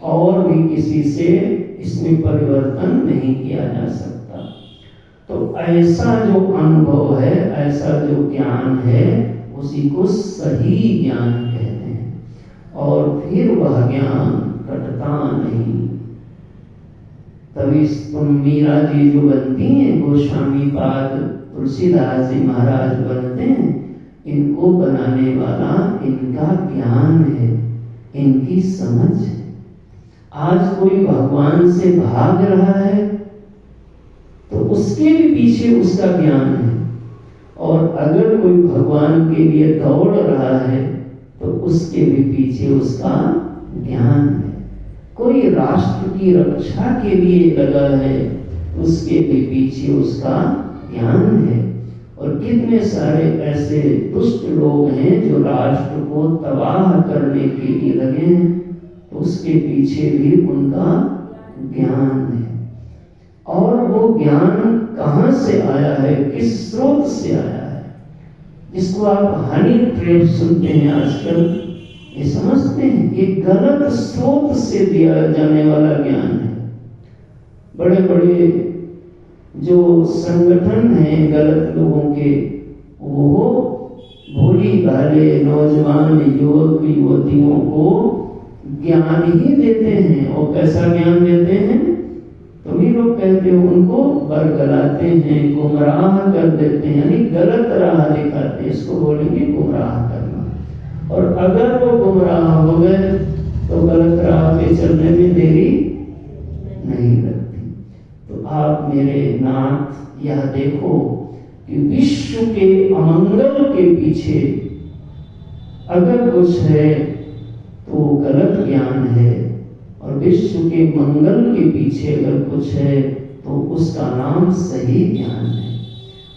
और भी किसी से इसमें परिवर्तन नहीं किया जा सकता। तो ऐसा जो अनुभव है, ऐसा जो ज्ञान है, उसी को सही ज्ञान कहते हैं। और फिर वह ज्ञान कटता नहीं। तभी तुम मीरा जी जो बनती हैं, गोस्वामी पाद तुलसीदास जी महाराज बनते हैं, इनको बनाने वाला इनका ज्ञान है, इनकी समझ है। आज कोई भगवान से भाग रहा है तो उसके भी पीछे उसका ज्ञान है, और अगर कोई भगवान के लिए दौड़ रहा है तो उसके भी पीछे उसका ज्ञान है। कोई राष्ट्र की रक्षा के लिए लगा है, उसके भी पीछे उसका ज्ञान है। और कितने सारे ऐसे दुष्ट लोग हैं जो राष्ट्र को तबाह करने के लिए लगे हैं, तो उसके पीछे भी उनका ज्ञान है। और वो ज्ञान कहाँ से आया है, किस स्रोत से आया है? जिसको आप हनी ट्रेप सुनते हैं आजकल, ये समझते हैं ये गलत स्रोत से दिया जाने वाला ज्ञान है। बड़े बड़े जो संगठन हैं गलत लोगों के, वो भोली भाले नौजवान युवक युवतियों को ज्ञान ही देते हैं। और कैसा ज्ञान देते हैं? तुम ही लोग कहते हो, उनको बरगलाते हैं, गुमराह कर देते हैं, यानी गलत राह दिखाते हैं। इसको बोलेंगे गुमराह करना। और अगर वो गुमराह हो गए तो गलत राह पे चलने में देरी नहीं लगती। तो आप मेरे नाथ यह देखो कि विश्व के अमंगल के पीछे अगर कुछ है तो गलत ज्ञान है, और विश्व के मंगल के पीछे अगर कुछ है तो उसका नाम सही ज्ञान है।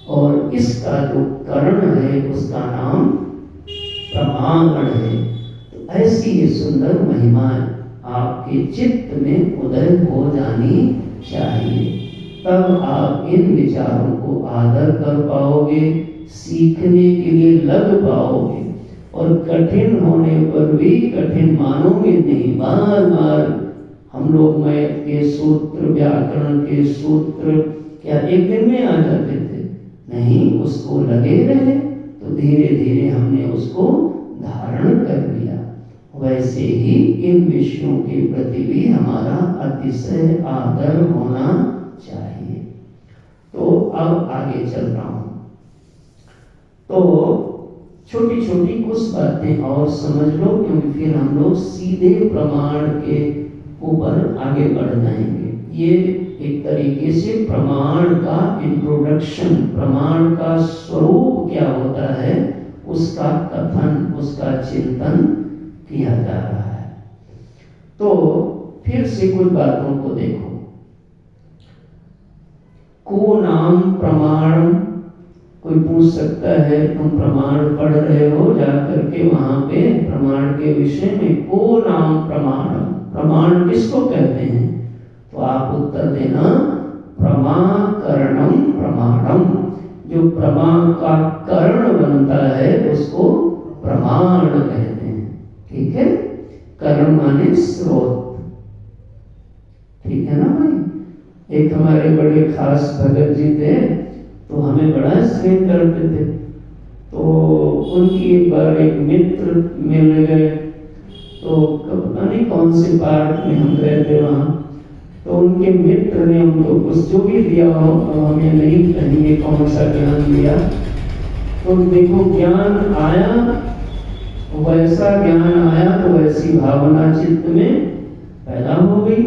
और इसका जो कारण है उसका नाम प्रमाण है। तो ऐसी ये सुंदर महिमा आपके चित्त में उदय हो जानी चाहिए, तब आप इन विचारों को आदर कर पाओगे, सीखने के लिए लग पाओगे, और कठिन होने पर भी कठिन मानोगे नहीं। बार बार हम लोग मैथ के सूत्र, व्याकरण के सूत्र क्या एक दिन में आ जाते थे? नहीं, उसको लगे रहे तो धीरे धीरे हमने उसको धारण कर लिया। वैसे ही इन विषयों के प्रति भी हमारा अतिशय आदर होना चाहिए। तो अब आगे चल रहा हूं। तो छोटी छोटी कुछ बातें और समझ लो, क्योंकि फिर हम लोग सीधे प्रमाण के ऊपर आगे बढ़ जाएंगे। ये एक तरीके से प्रमाण का इंट्रोडक्शन, प्रमाण का स्वरूप क्या होता है उसका कथन, उसका चिंतन किया जा रहा है। तो फिर से कुछ बातों को देखो। को नाम प्रमाण, कोई पूछ सकता है तुम प्रमाण पढ़ रहे हो जाकर के वहां पे प्रमाण के विषय में, को नाम प्रमाण, प्रमाण किसको कहते हैं? तो आप उत्तर देना प्रमाकरणम प्रमाणम। जो प्रमा का करण बनता है उसको प्रमाण कहते हैं। ठीक है, करण माने स्रोत। ठीक है ना भाई? एक हमारे बड़े खास भगत जी थे, तो हमें बड़ा स्नेह करते थे। तो उनकी एक बार एक मित्र मिल गए, तो पता नहीं कौन से पार्क में हम गए थे वहाँ, तो उनके मित्र ने उनको कुछ जो भी दिया हो, हमें नहीं कहेंगे कौन सा ज्ञान दिया। तो देखो ज्ञान आया, वैसा ज्ञान आया तो वैसी भावना चित्त में पैदा हो गई।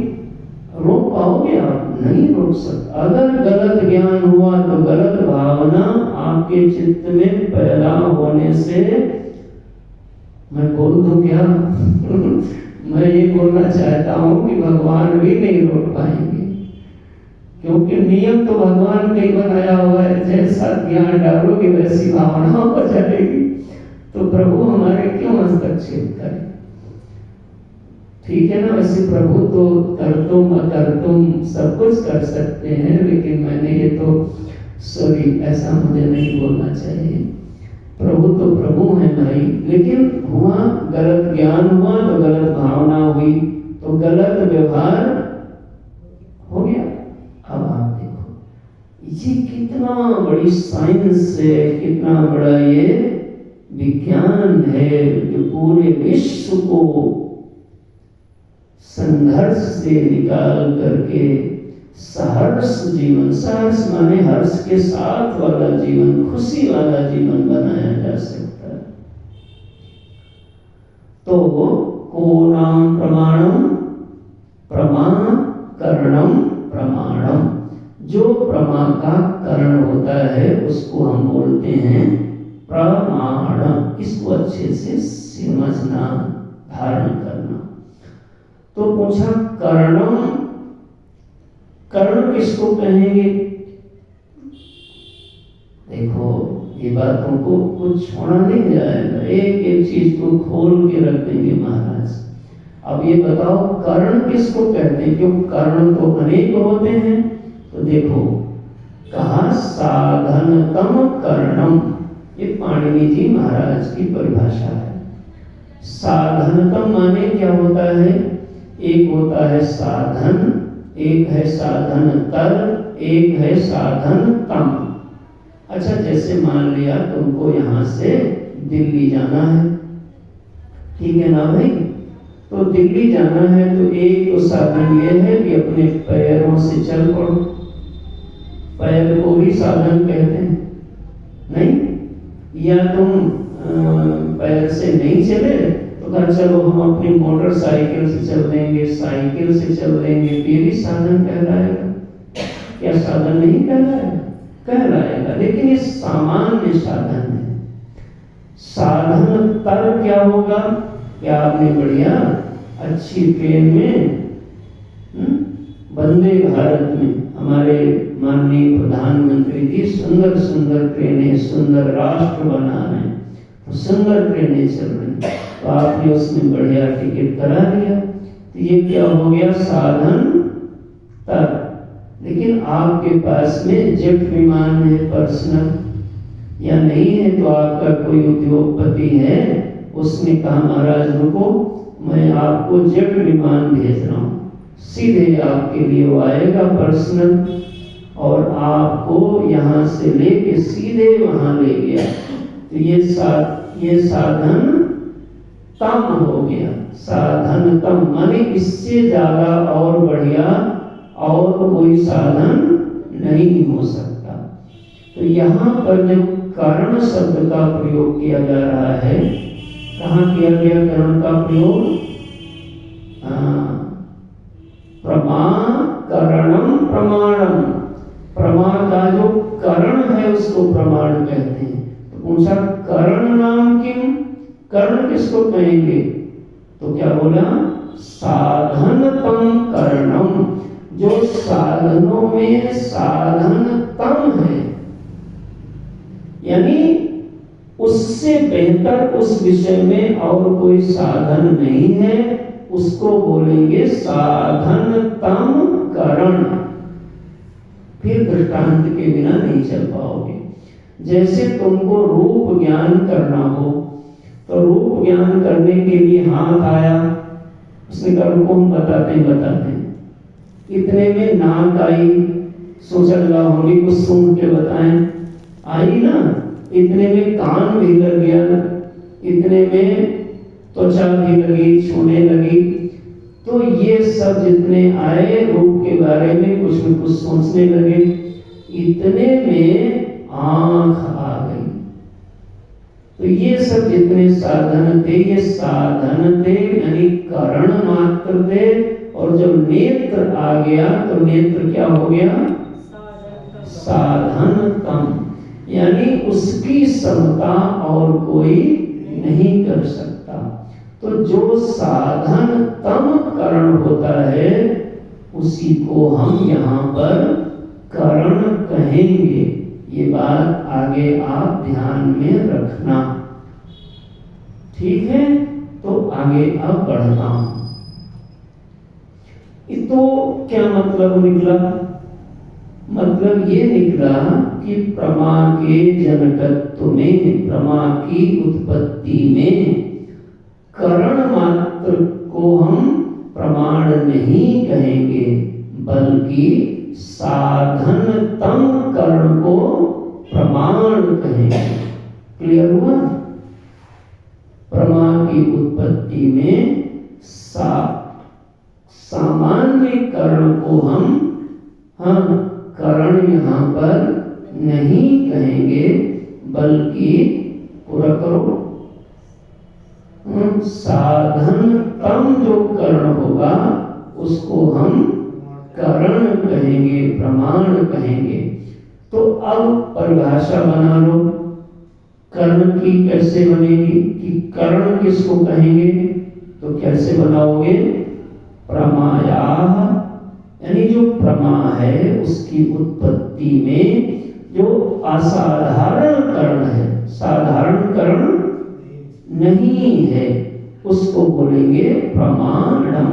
रोक पाओगे आप? नहीं रोक सकते। अगर गलत ज्ञान हुआ तो गलत भावना आपके चित्त में पैदा होने से, मैं बोल दूं क्या? मैं ये बोलना चाहता हूं कि भगवान भी नहीं रोक पाएंगे। क्योंकि नियम तो भगवान का ही बनाया हुआ है, जैसा ज्ञान डालोगे वैसी भावना हो जाएगी। तो प्रभु हमारे क्यों हस्तक्षेप करें? ठीक है ना। वैसे प्रभु तो कर्तुम अकर्तुम सब कुछ कर सकते हैं, लेकिन मैंने ये तो सॉरी ऐसा मुझे नहीं बोलना चाहिए। प्रभु तो प्रभु हैं भाई, लेकिन हुआ गलत ज्ञान हुआ तो गलत भावना हुई तो गलत व्यवहार हो गया। अब आप देखो ये कितना बड़ी साइंस है, कितना बड़ा ये विज्ञान है जो पूरे विश्व को संघर्ष से निकाल करके सहर्ष जीवन, सहर्ष माने हर्ष के साथ वाला जीवन, खुशी वाला जीवन बनाया जा सकता है। तो को नाम प्रमाणम प्रमा करणम प्रमाणम, जो प्रमा का करण होता है उसको हम बोलते हैं प्रमाण। इसको अच्छे से समझना, धारण करना। तो पूछा करणम, कर्ण किसको कहेंगे? देखो ये बातों को कुछ छोड़ा नहीं जाएगा, एक एक चीज को खोल के रख देंगे महाराज। अब ये बताओ कर्ण किसको कहते हैं? क्यों कर्ण तो अनेक होते हैं। तो देखो कहा साधनतम कर्णम, ये पाणिनि जी महाराज की परिभाषा है। साधनतम माने क्या होता है? एक होता है साधन, एक है साधन तर, एक है साधन तम। अच्छा जैसे मान लिया तुमको यहाँ से दिल्ली जाना है, ठीक है ना भाई? तो दिल्ली जाना है तो एक तो साधन ये है कि अपने पैरों से चल पड़ो। पैर को भी साधन कहते हैं नहीं? या तुम पैर से नहीं चले तो कहा चलो हम अपनी मोटरसाइकिल से चल देंगे, साइकिल से चल देंगे, ये भी साधन कहलाएगा। क्या साधन नहीं कहलाएगा? कहलाएगा, लेकिन ये सामान्य साधन है। साधन तर क्या होगा? क्या आपने बढ़िया अच्छी ट्रेन में वंदे भारत में हमारे माननीय प्रधानमंत्री जी सुंदर सुंदर ट्रेनें, सुंदर राष्ट्र बना रहे हैं, तो सुंदर ट्रेनें चल रही, तो आपने उसमें बढ़िया टिकट करा दिया, तो ये क्या हो गया? साधन तर। लेकिन आपके पास में जेट विमान है पर्सनल, या नहीं है तो आपका कोई उद्योगपति है, उसने कहा महाराज रुको मैं आपको जेट विमान भेज रहा हूँ, सीधे आपके लिए वो आएगा पर्सनल और आपको यहाँ से लेके सीधे वहां ले गया। तो ये साधन तम हो गया। साधन तम माने इससे ज्यादा और बढ़िया और कोई साधन नहीं हो सकता। तो यहाँ पर जब कारण शब्द का प्रयोग किया जा रहा है, कहाँ किया गया कारण का प्रयोग? प्रमा करणम प्रमाणम, प्रमा का जो करण है उसको प्रमाण कहते हैं। तो पूछा करण नाम किम, कर्ण किसको कहेंगे? तो क्या बोला? साधनतम करणम, जो साधनों में साधनतम है, यानी उससे बेहतर उस विषय में और कोई साधन नहीं है, उसको बोलेंगे साधनतम करण। फिर दृष्टांत के बिना नहीं चल पाओगे। जैसे तुमको रूप ज्ञान करना हो, तो रूप ज्ञान करने के लिए हाथ आया, उसने कहा रुको हम बताते हैं। इतने में नाक आई, सोचा लगा होंगे कुछ सुन के बताएं, आई ना। इतने में कान भी लग गया, इतने में त्वचा भी लगी, छूने लगी। तो ये सब जितने आए रूप के बारे में कुछ न कुछ सोचने लगे, इतने में आंख आ गई। तो ये सब जितने साधन थे, ये साधन थे यानी कारण मात्र थे। और जब नेत्र आ गया तो नेत्र क्या हो गया? साधनतम, यानी उसकी समता और कोई नहीं कर सकता। तो जो साधनतम करण होता है उसी को हम यहाँ पर करण कहेंगे। ये बात आगे आप ध्यान में रखना, ठीक है। तो आगे अब बढ़ता हूं। तो क्या मतलब निकला? मतलब ये निकला कि प्रमा के जनकत्व में, प्रमा की उत्पत्ति में करण मात्र को हम प्रमाण नहीं कहेंगे, बल्कि साधनतम करण को प्रमाण कहेंगे। क्लियर हुआ? प्रमा की उत्पत्ति में सामान्य करण को हम करण यहाँ पर नहीं कहेंगे, बल्कि पूरा करो, साधनतम जो करण होगा उसको हम करण कहेंगे, प्रमाण कहेंगे। तो अब परिभाषा बना लो कर्ण की। कैसे बनेगी कि कर्ण किसको कहेंगे? तो कैसे बनाओगे? प्रमायाः, यानी जो प्रमा है उसकी उत्पत्ति में जो असाधारण कर्ण है, साधारण कर्ण नहीं है, उसको बोलेंगे प्रमाणम।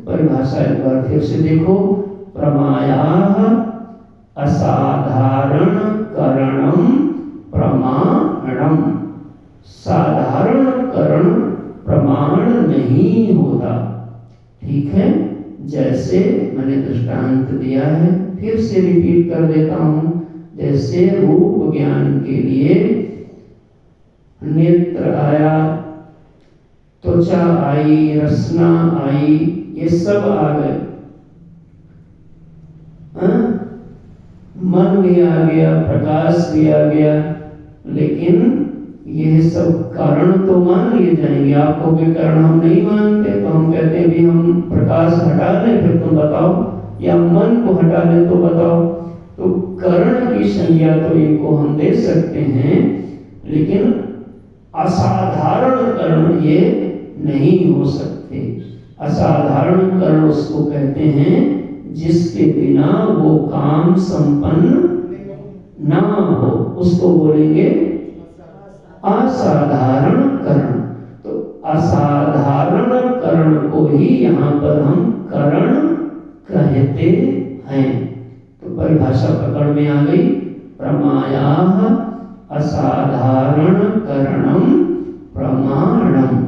परिभाषा एक बार फिर से देखो, प्रमायाः असाधारण करणम प्रमाणम। साधारण करण प्रमाण नहीं होता, ठीक है। जैसे मैंने दृष्टांत दिया है, फिर से रिपीट कर देता हूं। जैसे रूप ज्ञान के लिए नेत्र आया, त्वचा आई, रसना आई, ये सब आ गए, मन भी आ गया, प्रकाश भी आ गया, लेकिन यह सब कारण तो मान लिए जाएंगे। आपको के कारण हम नहीं मानते, तो हम कहते हैं भी हम प्रकाश हटा लें फिर तुम बताओ, या मन को हटा लें तो बताओ। तो कर्ण की संज्ञा तो इनको हम दे सकते हैं, लेकिन असाधारण कर्ण ये नहीं हो सकते। असाधारण कर्ण उसको कहते हैं जिसके बिना वो काम संपन्न ना हो, उसको बोलेंगे असाधारण कर्ण। तो असाधारण कर्ण को ही यहाँ पर हम करण कहते हैं। तो परिभाषा पकड़ में आ गई। प्रमायाः असाधारण करणम प्रमाणम।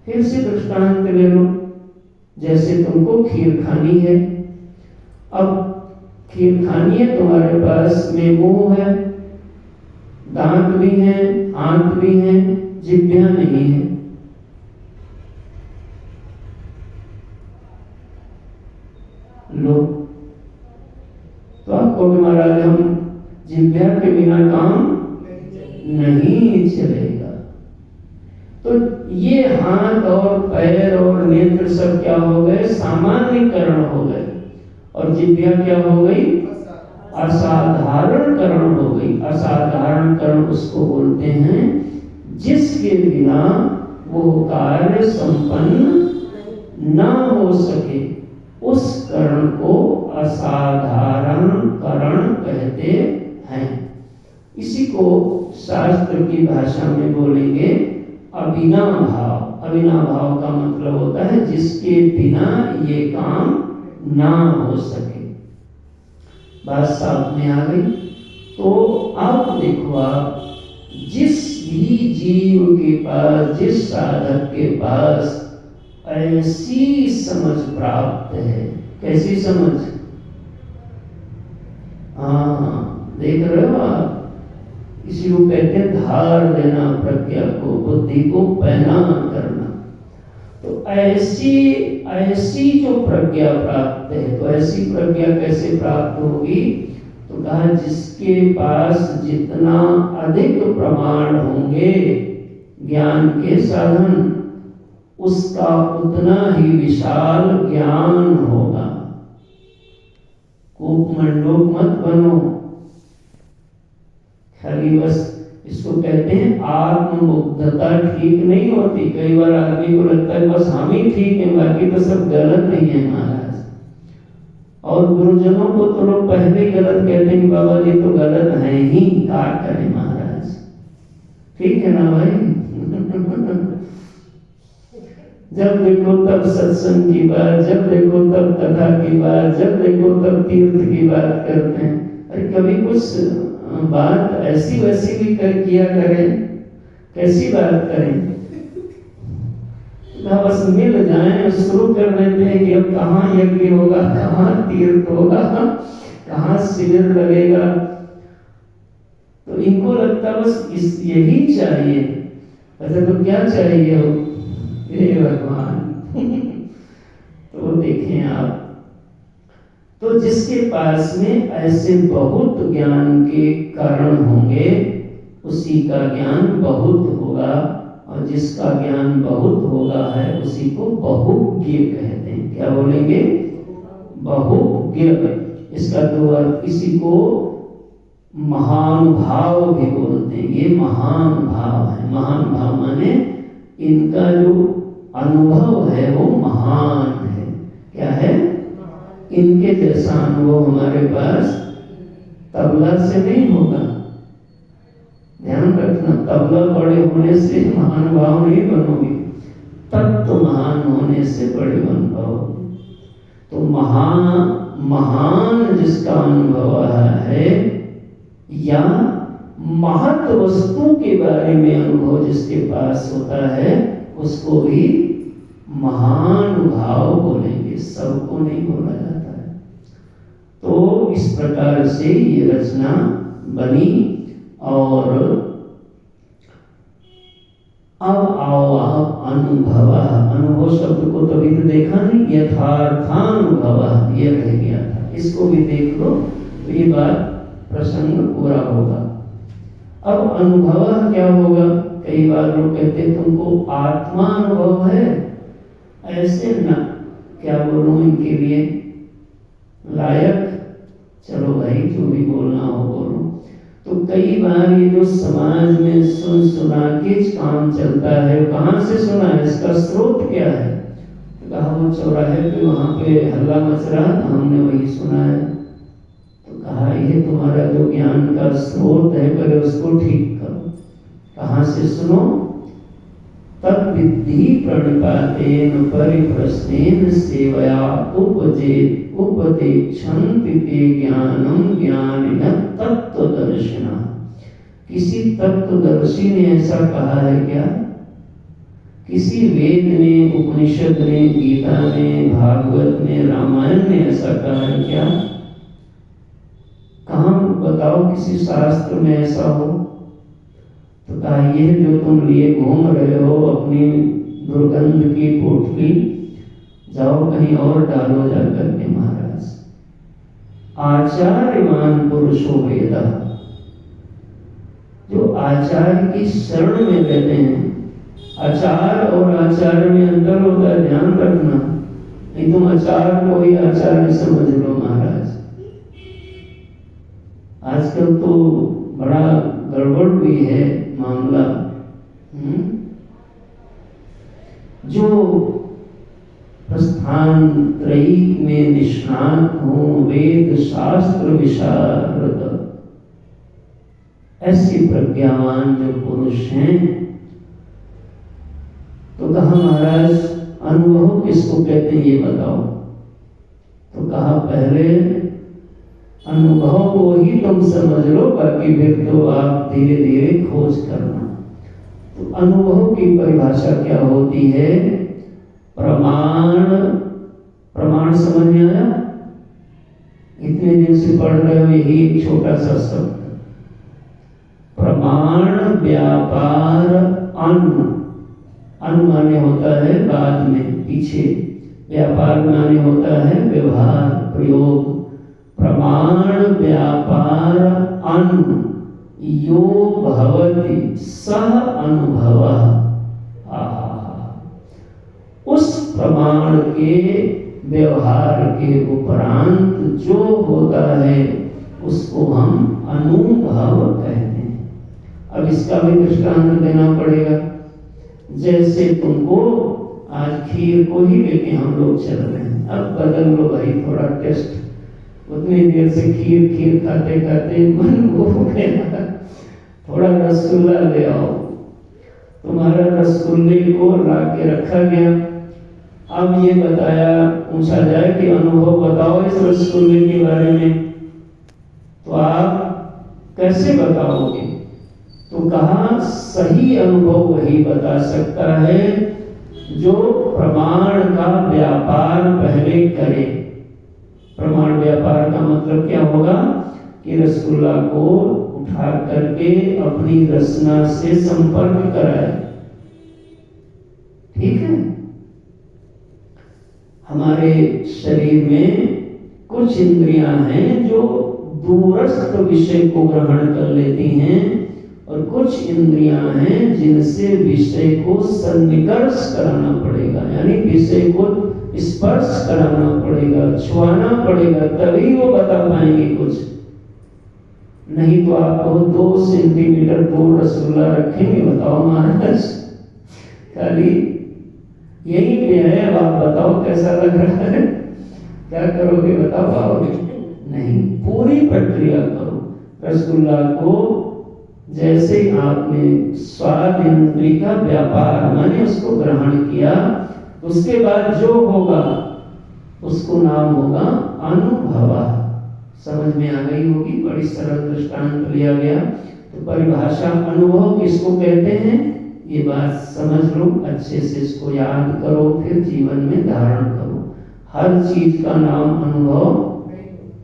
फिर से दृष्टांत ले लो। जैसे तुमको खीर खानी है, अब खीर खानी है, तुम्हारे पास में मुंह है, दांत भी हैं, आंत भी हैं, जिह्वा नहीं है। लो, तो आपको भी महाराज हम जिह्वा के बिना काम नहीं चलेगा। तो ये हाथ और पैर और नेत्र सब क्या हो गए? सामान्य करण हो गए, और जिह्वा क्या हो गई? असाधारण करण हो गई। असाधारण करण उसको बोलते हैं जिसके बिना वो कार्य संपन्न ना हो सके, उस करण को असाधारण करण कहते हैं। इसी को शास्त्र की भाषा में बोलेंगे अविनाभाव। अविनाभाव का मतलब होता है जिसके बिना ये काम ना हो सके। बात साफ में आ गई। तो अब देखो, आप जिस भी जीव के पास, जिस साधक के पास ऐसी समझ प्राप्त है, कैसी समझ? हाँ, देख रहे हो आप, इसी को कहते हैं धार देना प्रज्ञा को, बुद्धि को पैना करना। तो ऐसी जो प्रज्ञा प्राप्त है, तो ऐसी प्रज्ञा कैसे प्राप्त होगी? तो कहा जिसके पास जितना अधिक प्रमाण होंगे ज्ञान के साधन, उसका उतना ही विशाल ज्ञान होगा। कूप मंडूक मत बनो, खाली बस इसको कहते हैं आत्ममुग्धता ठीक नहीं होती। कई बार आदमी को लगता है बस हम ही ठीक हैं, बाकी तो सब गलत नहीं है महाराज। और गुरुजनों को तो लोग पहले ही गलत कहते हैं कि बाबा ये तो गलत है ही, क्या करें महाराज। ठीक है ना भाई? जब देखो तब सत्संग की बात, जब देखो तब कथा की बात, जब देखो तब तीर्थ की बात करते हैं। अरे कभी कुछ बात ऐसी वैसी भी किया करें, कैसी बात करें? बस मिल जाए, शुरू कर देते हैं कि अब कहाँ यज्ञ होगा, कहाँ तीर्थ होगा, कहाँ शिविर लगेगा। तो इनको लगता बस यही चाहिए। अच्छा तो क्या चाहिए हो? हे भगवान। तो देखें आप, तो जिसके पास में ऐसे बहुत ज्ञान के कारण होंगे उसी का ज्ञान बहुत होगा, और जिसका ज्ञान बहुत होगा है उसी को बहुज्ञ कहते हैं। क्या बोलेंगे? बहुज्ञ। इसका दो अर्थ, किसी को महानुभाव भी बोलते हैं। ये महान भाव है। महान भाव माने इनका जो अनुभव है वो महान है। क्या है? इनके जैसा अनुभव हमारे पास तबला से नहीं होगा। ध्यान रखना, तबला बड़े होने से महान भाव नहीं बनोगे, तत्व महान होने से बड़े बन पाओगे। तो महान जिसका अनुभव है, या महत वस्तु के बारे में अनुभव जिसके पास होता है, उसको भी महानुभाव बोलेंगे। सबको नहीं बोला जाता है। तो इस प्रकार से ये रचना बनी। और अब आओ आप अनुभव शब्द को तो अभी तो देखा नहीं, यथार्थानुभव ये रह गया था। इसको भी देख लो तो ये बात प्रसंग पूरा होगा। अब अनुभव क्या होगा? कई बार लोग कहते तुमको आत्मा अनुभव है, ऐसे ना, क्या बोलूं इनके लिए लायक? चलो भाई जो भी बोलना हो बोलो। तो कई बार ये जो समाज में सुन सुना के काम चलता है, कहाँ से सुना है, इसका स्रोत क्या है? तो कहा वो चौराहे पे वहां पे हल्ला मच रहा था, हमने वही सुना है। तो कहा ये तुम्हारा जो ज्ञान का स्रोत है, पहले उसको ठीक करो। कहाँ से सुनो? तद विद्धि प्रणिपातेन परिप्रश्नेन सेवया उपदेक्षन्ति ते ज्ञानम ज्ञानिनः तत्त्वदर्शिनः। किसी तत्वदर्शी ने ऐसा कहा है क्या? किसी वेद ने, उपनिषद ने, गीता ने, भागवत ने, रामायण ने ऐसा कहा है क्या? कहाँ बताओ किसी शास्त्र में ऐसा हो? तो कहा ये जो तुम लिए घूम रहे हो अपनी दुर्गंध की पोटली, जाओ कहीं और डालो जाकर के महाराज। आचार्यवान पुरुषो वेद, जो आचार्य की शरण में रहते हैं। आचार और आचार्य में अंतर होता है, ध्यान रखना। नहीं तुम आचार को ही आचार्य समझ लो महाराज। आजकल तो बड़ा गड़बड़ भी है मामला। जो प्रस्थान त्रयी में निष्णात हो, वेद शास्त्र विशारद, ऐसी प्रज्ञावान जो पुरुष हैं, तो कहा महाराज अनुभव किसको कहते हैं ये बताओ। तो कहा पहले अनुभव को ही तुम समझ लो, बाकी फिर तो आप धीरे धीरे खोज करना। तो अनुभव की परिभाषा क्या होती है? प्रमाण। प्रमाण समझ में आया? इतने दिन से पढ़ रहे हो यही एक छोटा सा शब्द। प्रमाण व्यापार अनु। अनु माने होता है बाद में, पीछे। व्यापार माने होता है व्यवहार, प्रयोग। प्रमाण व्यापार अनु यो भवति सह अनुभवः। उस प्रमाण के व्यवहार के उपरांत जो होता है उसको हम अनुभव कहते हैं। अब इसका भी दृष्टांत देना पड़ेगा। जैसे तुमको आज खीर को ही लेके हम लोग चल रहे हैं, अब बदल लो भाई, थोड़ा टेस्ट उतनी देर से खीर खीर खाते खाते मन हो गया, थोड़ा रसगुल्ला ले आओ। तुम्हारा रसगुल्ले को ला के रखा गया। अब ये बताया, पूछा जाए कि अनुभव बताओ इस रसगुल्ले के बारे में, तो आप कैसे बताओगे? तो कहा सही अनुभव वही बता सकता है जो प्रमाण का व्यापार पहले करे। प्रमाण व्यापार का मतलब क्या होगा कि रसगुल्ला को उठा करके अपनी रसना से संपर्क कराए। ठीक है, हमारे शरीर में कुछ इंद्रियां हैं जो दूरस्थ विषय को ग्रहण कर लेती हैं और कुछ इंद्रियां हैं जिनसे विषय को सन्निकर्ष कराना पड़ेगा, यानी विषय को स्पर्श कराना पड़ेगा, छुआना पड़ेगा, तभी वो बता पाएंगे कुछ। नहीं तो आपको 2 सेंटीमीटर दूर रसगुल्ला रखेंगे, बताओ महाराज खाली यही पे है, अब आप बताओ कैसा लग रहा है, क्या करोगे बताओ पाओगे? नहीं, पूरी प्रक्रिया करो। रसगुल्ला को जैसे आपने स्वाद इंद्रिय का व्यापार माने उसको ग्रहण किया, उसके बाद जो होगा उसको नाम होगा अनुभव। समझ में आ गई होगी, बड़ी सरल दृष्टांत लिया गया। तो परिभाषा अनुभव किसको कहते हैं, ये बात समझ लो, अच्छे से इसको याद करो, फिर जीवन में धारण करो। हर चीज का नाम अनुभव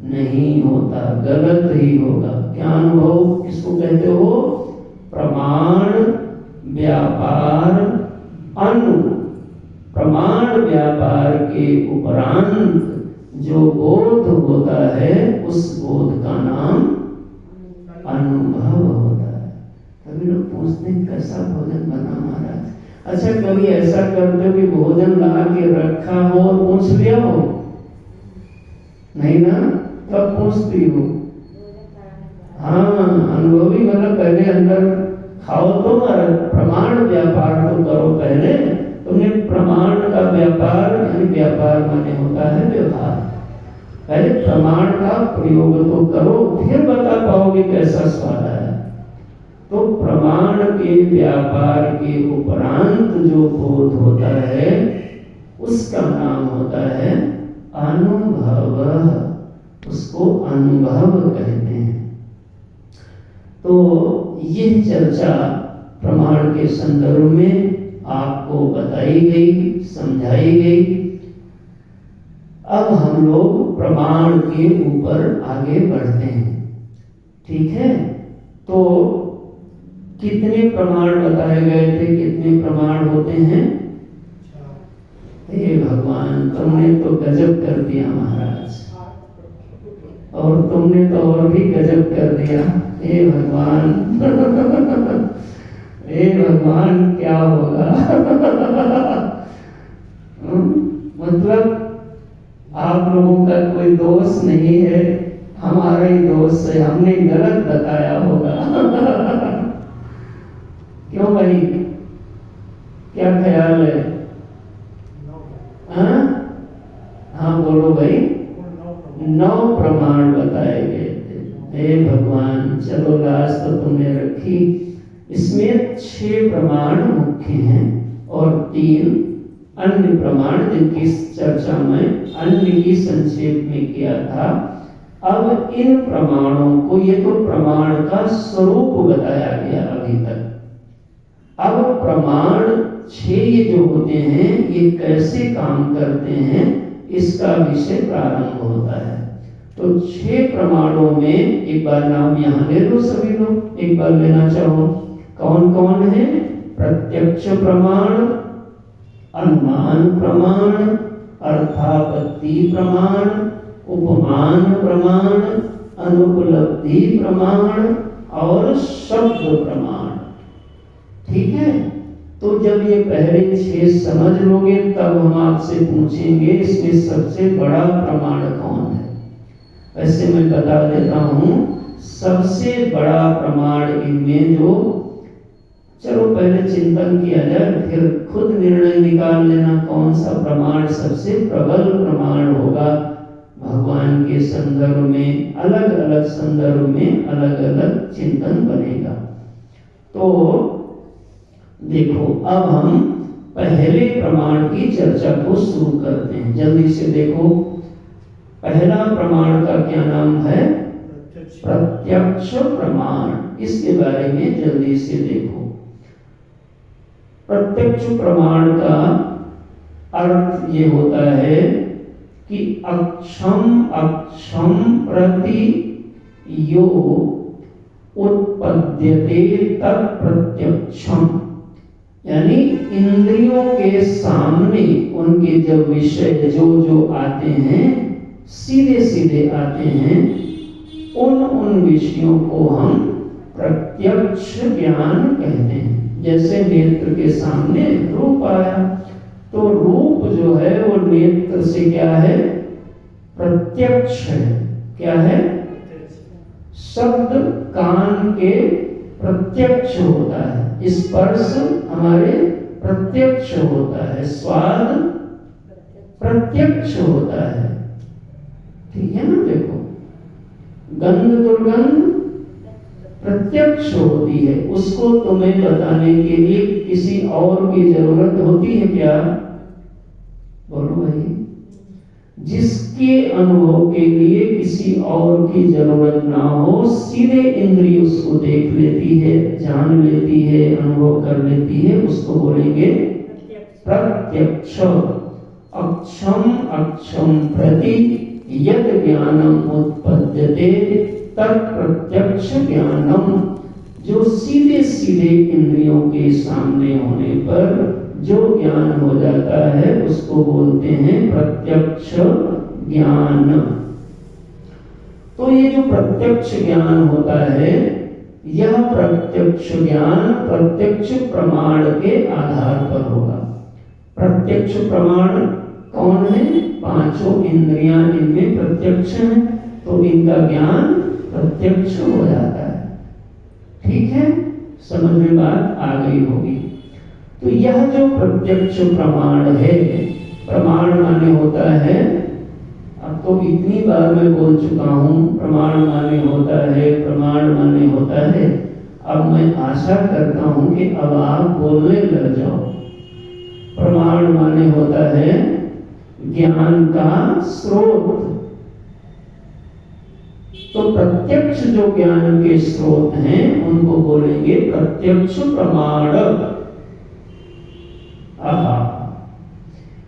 नहीं होता, गलत ही होगा। क्या अनुभव किसको कहते हो? प्रमाण व्यापार अनु। प्रमाण व्यापार के उपरांत जो बोध होता है उस बोध का नाम अनुभव होता है। कभी लोग पूछते हैं कैसा भोजन बना महाराज? अच्छा, कभी ऐसा करते हो कि भोजन ला के रखा हो और पूछ लिया हो? नहीं ना, कब पूछती हो? हाँ, अनुभवी मतलब पहले अंदर खाओ तो महाराज, प्रमाण व्यापार तो करो पहले। तुमने प्रमाण का व्यापार, यानी व्यापार माने होता है व्यवहार, पहले प्रमाण का प्रयोग तो करो, फिर बता पाओगे कैसा स्वाद आया। तो प्रमाण के व्यापार के उपरांत जो बोध होता है उसका नाम होता है अनुभव, उसको अनुभव कहते हैं। तो यह चर्चा प्रमाण के संदर्भ में आपको बताई गई, समझाई गई। अब हम लोग प्रमाण के ऊपर आगे बढ़ते हैं। ठीक है, तो कितने प्रमाण बताए गए थे? कितने प्रमाण होते हैं? हे भगवान, तुमने तो गजब कर दिया महाराज, और तुमने तो और भी गजब कर दिया। हे भगवान हे भगवान क्या होगा? मतलब आप लोगों का कोई दोष नहीं है, हमारा ही दोष है, हमने गलत बताया होगा। क्यों भाई, क्या ख्याल है? हाँ बोलो भाई। 9 प्रमाण बताए गए थे। हे भगवान, चलो लाज तो तुमने रखी। इसमें 6 प्रमाण मुख्य हैं और 3 अन्य प्रमाण जिनकी चर्चा में अन्य की संक्षेप में किया था। अब इन प्रमाणों को, ये तो प्रमाण का स्वरूप बताया गया अभी तक। अब प्रमाण 6 जो होते हैं ये कैसे काम करते हैं इसका विषय प्रारंभ होता है। तो 6 प्रमाणों में एक बार नाम यहाँ ले लो सभी लोग, एक बार लेना चाहो। कौन कौन है? प्रत्यक्ष प्रमाण, अनुमान प्रमाण, अर्थापत्ति प्रमाण, उपमान प्रमाण, अनुपलब्धि प्रमाण और शब्द प्रमाण। ठीक है, तो जब ये पहले 6 समझ लोगे तब हम आपसे पूछेंगे इसमें सबसे बड़ा प्रमाण कौन है। वैसे मैं बता देता हूं, सबसे बड़ा प्रमाण इनमें जो, चलो पहले चिंतन किया जाए फिर खुद निर्णय निकाल लेना कौन सा प्रमाण सबसे प्रबल प्रमाण होगा। भगवान भगवान के संदर्भ में, अलग अलग संदर्भ में अलग अलग चिंतन बनेगा। तो देखो, अब हम पहले प्रमाण की चर्चा को शुरू करते हैं। जल्दी से देखो, पहला प्रमाण का क्या नाम है? प्रत्यक्ष प्रमाण। इसके बारे में जल्दी से देखो। प्रत्यक्ष प्रमाण का अर्थ ये होता है कि अक्षम प्रति यो उत्पद्यते तत्प्रत्यक्षम, यानी इंद्रियों के सामने उनके जब विषय जो आते हैं, सीधे सीधे आते हैं, उन विषयों को हम प्रत्यक्ष ज्ञान कहते हैं। जैसे नेत्र के सामने रूप आया, तो रूप जो है वो नेत्र से क्या है? प्रत्यक्ष है। क्या है? शब्द कान के प्रत्यक्ष होता है, स्पर्श हमारे प्रत्यक्ष होता है, स्वाद प्रत्यक्ष होता है। ठीक है ना? देखो, गंध दुर्गंध प्रत्यक्ष होती है। उसको तुम्हें बताने के लिए किसी और की जरूरत होती है क्या? बोलो भाई। जिसके अनुभव के लिए किसी और की जरूरत ना हो, सीधे इंद्रिय उसको देख लेती है, जान लेती है, अनुभव कर लेती है, उसको बोलेंगे प्रत्यक्ष। अक्षम प्रति यद ज्ञानम उत्पद्यते तत्प्रत्यक्ष ज्ञानम, जो सीधे सीधे इंद्रियों के सामने होने पर जो ज्ञान हो जाता है उसको बोलते हैं प्रत्यक्ष ज्ञान। तो ये जो प्रत्यक्ष ज्ञान होता है, यह प्रत्यक्ष ज्ञान प्रत्यक्ष प्रमाण के आधार पर होगा। प्रत्यक्ष प्रमाण कौन है? पांचों इंद्रियां इनमें प्रत्यक्ष हैं, तो इनका ज्ञान प्रत्यक्ष हो जाता है। ठीक है? समझ में बात आ गई होगी। तो यह जो प्रत्यक्ष प्रमाण है, प्रमाण माने होता है, अब तो इतनी बार मैं बोल चुका हूं, प्रमाण माने होता है, प्रमाण माने होता है। अब मैं आशा करता हूं कि अब आप बोलने लग जाओ। प्रमाण माने होता है ज्ञान का स्रोत। तो प्रत्यक्ष जो ज्ञान के स्रोत हैं उनको बोलेंगे प्रत्यक्ष प्रमाण।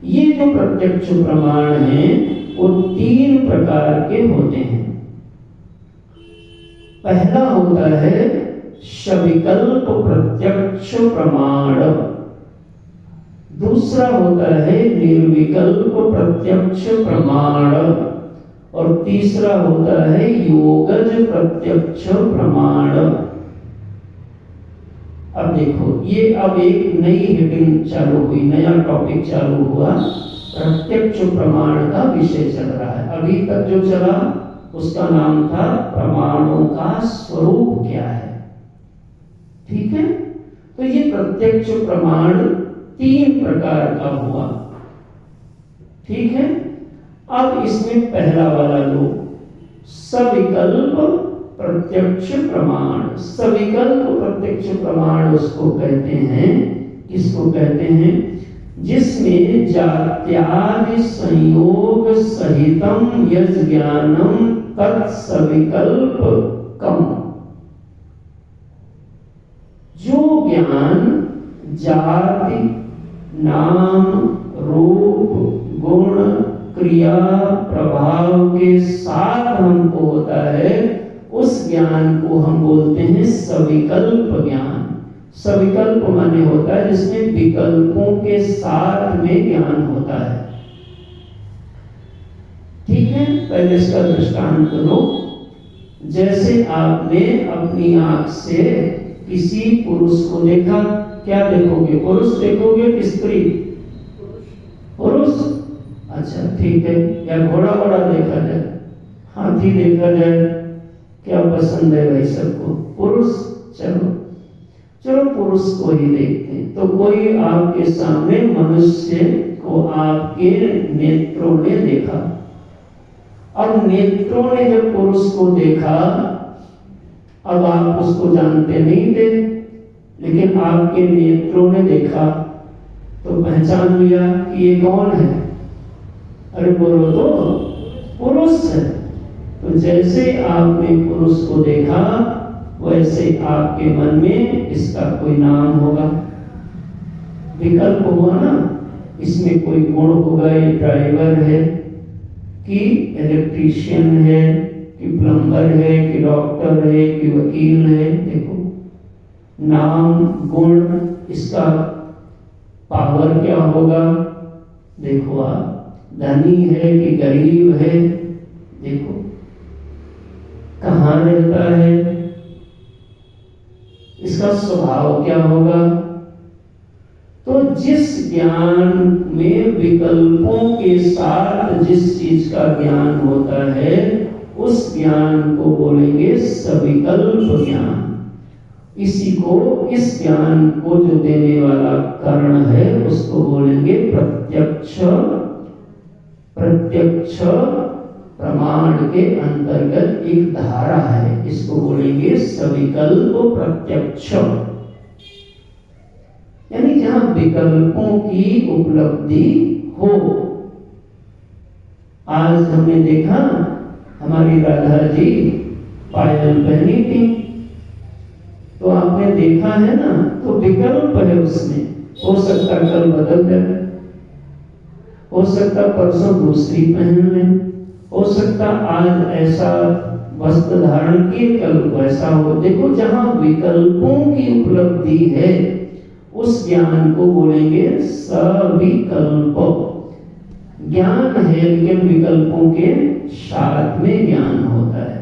ये जो प्रत्यक्ष प्रमाण हैं वो तीन प्रकार के होते हैं। पहला होता है सविकल्प प्रत्यक्ष प्रमाण, दूसरा होता है निर्विकल्प प्रत्यक्ष प्रमाण, और तीसरा होता है योगज प्रत्यक्ष प्रमाण। अब देखो, ये अब एक नई हेडिंग चालू हुई, नया टॉपिक चालू हुआ। प्रत्यक्ष प्रमाण का विषय चल रहा है। अभी तक जो चला उसका नाम था प्रमाणों का स्वरूप क्या है। ठीक है? तो ये प्रत्यक्ष प्रमाण तीन प्रकार का हुआ। ठीक है? अब इसमें पहला वाला लो, सविकल्प प्रत्यक्ष प्रमाण। सविकल्प प्रत्यक्ष प्रमाण उसको कहते हैं, किसको कहते हैं? जिसमें जात्यादि संयोग सहितम यज ज्ञानम तत्सविकल्प कम। जो ज्ञान जाति, नाम, रूप, गुण, क्रिया, प्रभाव के साथ हमको होता है, उस ज्ञान को हम बोलते हैं सविकल्प ज्ञान। सविकल्प माने होता है जिसमें विकल्पों के साथ में ज्ञान होता है। ठीक है? पहले इसका दृष्टांत लो। जैसे आपने अपनी आंख से किसी पुरुष को देखा, क्या देखोगे? पुरुष देखोगे कि स्त्री? पुरुष। अच्छा, ठीक है। या घोड़ा वोड़ा देखा जाए, हाथी देखा जाए, क्या पसंद है भाई सबको? पुरुष। चलो पुरुष को ही देखते हैं। तो कोई आपके सामने मनुष्य को आपके नेत्रों ने देखा, और नेत्रों ने जब पुरुष को देखा, अब आप उसको जानते नहीं थे, लेकिन आपके नेत्रों ने देखा तो पहचान लिया कि ये कौन है। अरे बोलो तो पुरुष है। तो जैसे आपने पुरुष को देखा वैसे आपके मन में इसका कोई नाम होगा, विकल्प हुआ ना। इसमें कोई गुण होगा, ये ड्राइवर है कि इलेक्ट्रीशियन है कि प्लम्बर है कि डॉक्टर है कि वकील है। देखो नाम गुण, इसका पावर क्या होगा। देखो आप धनी है कि गरीब है, देखो कहाँ रहता है, इसका स्वभाव क्या होगा। तो जिस ज्ञान में विकल्पों के साथ जिस चीज का ज्ञान होता है उस ज्ञान को बोलेंगे सविकल्प ज्ञान। इसी को, इस ज्ञान को जो देने वाला कर्ण है उसको बोलेंगे प्रत्यक्ष। प्रत्यक्ष प्रमाण के अंतर्गत एक धारा है, इसको बोलेंगे सविकल्प प्रत्यक्ष। यानी जहां विकल्पों की उपलब्धि हो। आज हमने देखा हमारी राधा जी पायल पहनी थी, तो आपने देखा है ना, तो विकल्प है उसमें। हो सकता कल बदल जाए, हो सकता परसों दूसरी पहन लें, हो सकता आज ऐसा वस्त्र धारण किए कल वैसा हो। देखो जहां विकल्पों की उपलब्धि है उस ज्ञान को बोलेंगे सविकल्प ज्ञान है, लेकिन विकल्पों के साथ में ज्ञान होता है।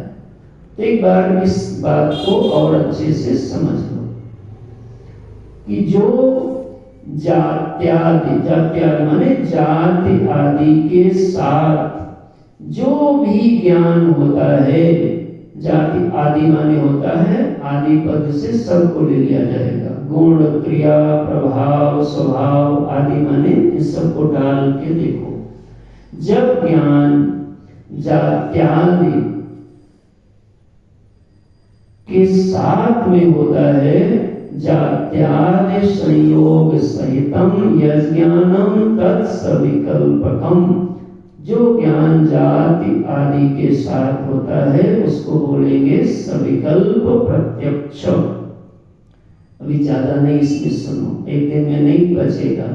तो एक बार इस बात को और अच्छे से समझ लो कि जो जात्यादि, जात्यादि माने जाति आदि के साथ जो भी ज्ञान होता है, जाति आदि माने होता है, आदि पद से सबको ले लिया जाएगा। गुण क्रिया प्रभाव स्वभाव आदि माने इस सबको डाल के देखो। जब ज्ञान जात्यादि के साथ में होता है, जात्यादि संयोग सहितम यज्ञानम तत्सविकल्पकम, जो ज्ञान जाति आदि के साथ होता है उसको बोलेंगे सविकल्प प्रत्यक्ष। अभी ज्यादा नहीं इसमें सुनो, एक दिन में नहीं बचेगा,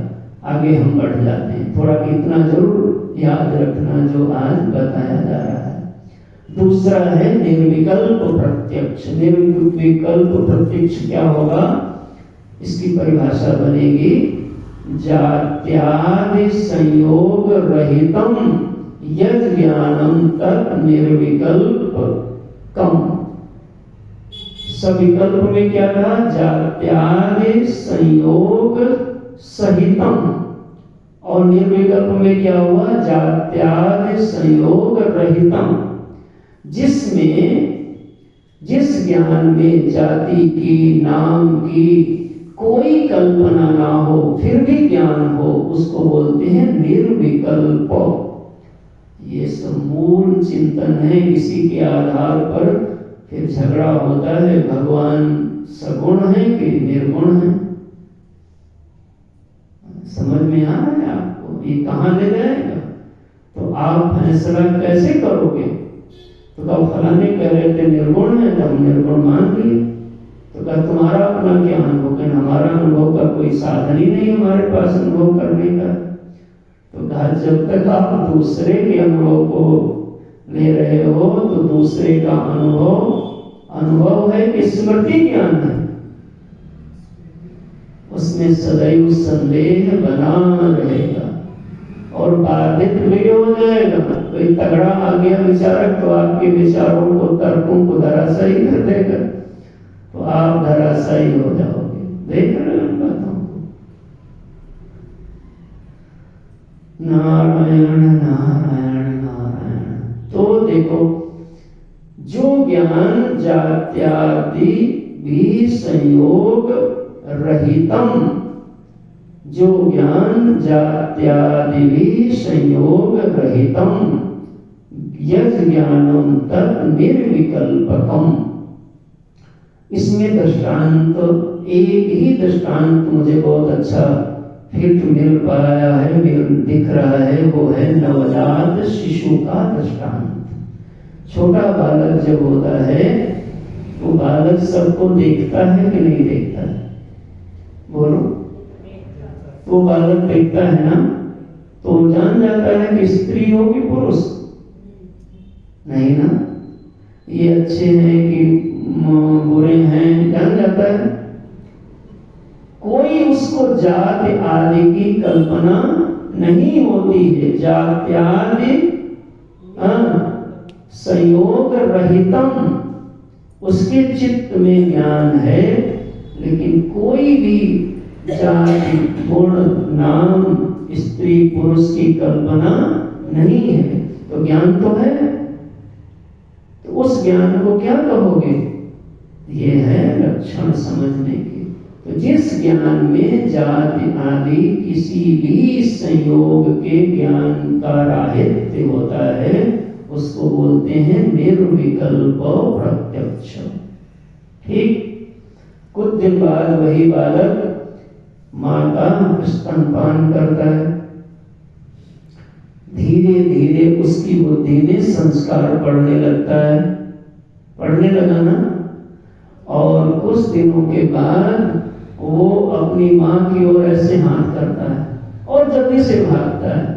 आगे हम बढ़ जाते हैं। थोड़ा इतना जरूर याद रखना जो आज बताया जा रहा है। दूसरा है निर्विकल्प प्रत्यक्ष। निर्विकल्प प्रत्यक्ष क्या होगा, इसकी परिभाषा बनेगी जात्यादि संयोग रहितम यद ज्ञानम तत् निर्विकल्प कम। सविकल्प में क्या था, जात्यादि संयोग सहितम, और निर्विकल्प में क्या हुआ, जात्यादि संयोग रहितम। जिसमें जिस ज्ञान में जाति की नाम की कोई कल्पना ना हो फिर भी ज्ञान हो उसको बोलते हैं निर्विकल्प। ये सब मूल चिंतन है, इसी के आधार पर फिर झगड़ा होता है भगवान सगुण है कि निर्गुण है। समझ में आ रहा है आपको, ये कहाँ ले जाएगा। तो आप फैसला कैसे करोगे। तो कब फलाने कह रहे थे निर्गुण है, तो हम निर्गुण मान लिए। तो कहा तुम्हारा अपना क्या अनुभव है, हमारा अनुभव का कोई साधन ही नहीं हमारे पास अनुभव करने का। तो कहा जब तक आप दूसरे के अनुभव को ले रहे हो तो दूसरे का अनुभव है कि स्मृति ज्ञान है, उसमें सदैव संदेह बना रहेगा और बाधित भी हो जाएगा। कोई तगड़ा आ गया विचारक तो आपके विचारों को तर्कों को धराशायी कर देगा, तो आप धराशायी हो जाओगे। देख रहे हैं बातों को। नारायण नारायण नारायण। तो देखो जो ज्ञान जात्यादि भी संयोग रहितम, जो ज्ञान जात्यादि भी संयोग रहितम, यज ज्ञानम तत् निर्विकल्पकम। इसमें दृष्टांत, एक ही दृष्टांत मुझे बहुत अच्छा फिट मिल पाया है, दिख रहा है, वो है नवजात शिशु का दृष्टांत। छोटा बालक जब होता है तो बालक सबको देखता है कि नहीं देखता है? बोलो। तो बालक देखता है ना, तो जान जाता है कि स्त्री हो कि पुरुष? नहीं ना, ये अच्छे हैं कि बुरे हैं, जान जाता है। कोई उसको जाति आदि की कल्पना नहीं होती है। जाति आदि संयोग रहितम उसके चित्त में ज्ञान है, लेकिन कोई भी जाति गुण नाम स्त्री पुरुष की कल्पना नहीं है। तो ज्ञान तो है, तो उस ज्ञान को क्या कहोगे? ये है लक्षण समझने की। तो जिस ज्ञान में जाति आदि किसी भी संयोग के ज्ञान का राहित्य होता है, उसको बोलते हैं निर्विकल्प प्रत्यक्ष। ठीक, कुछ दिन बाद वही बालक माँ का स्तनपान करता है। धीरे धीरे उसकी बुद्धि में संस्कार पड़ने लगता है, पढ़ने लगा ना, और कुछ दिनों के बाद वो अपनी माँ की ओर ऐसे हाथ करता है और जल्दी से भागता है।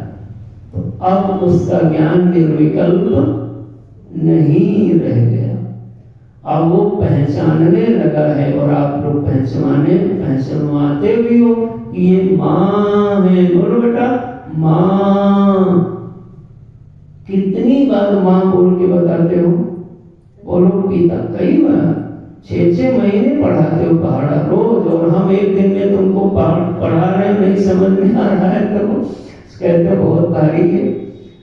तो अब उसका ज्ञान निर्विकल्प नहीं रह गया, अब वो पहचानने लगा है। और आप लोग पहचानवाते भी हो कि ये माँ है। बोलो बेटा माँ। कितनी बार माँ बोल के बताते हो? बोलो पिता। कई बार 6-6 महीने पढ़ाते हो पहाड़ा रोज, और हम एक दिन में तुमको पढ़ा रहे हैं, नहीं समझ में आ रहा है तो कहते बहुत भारी है।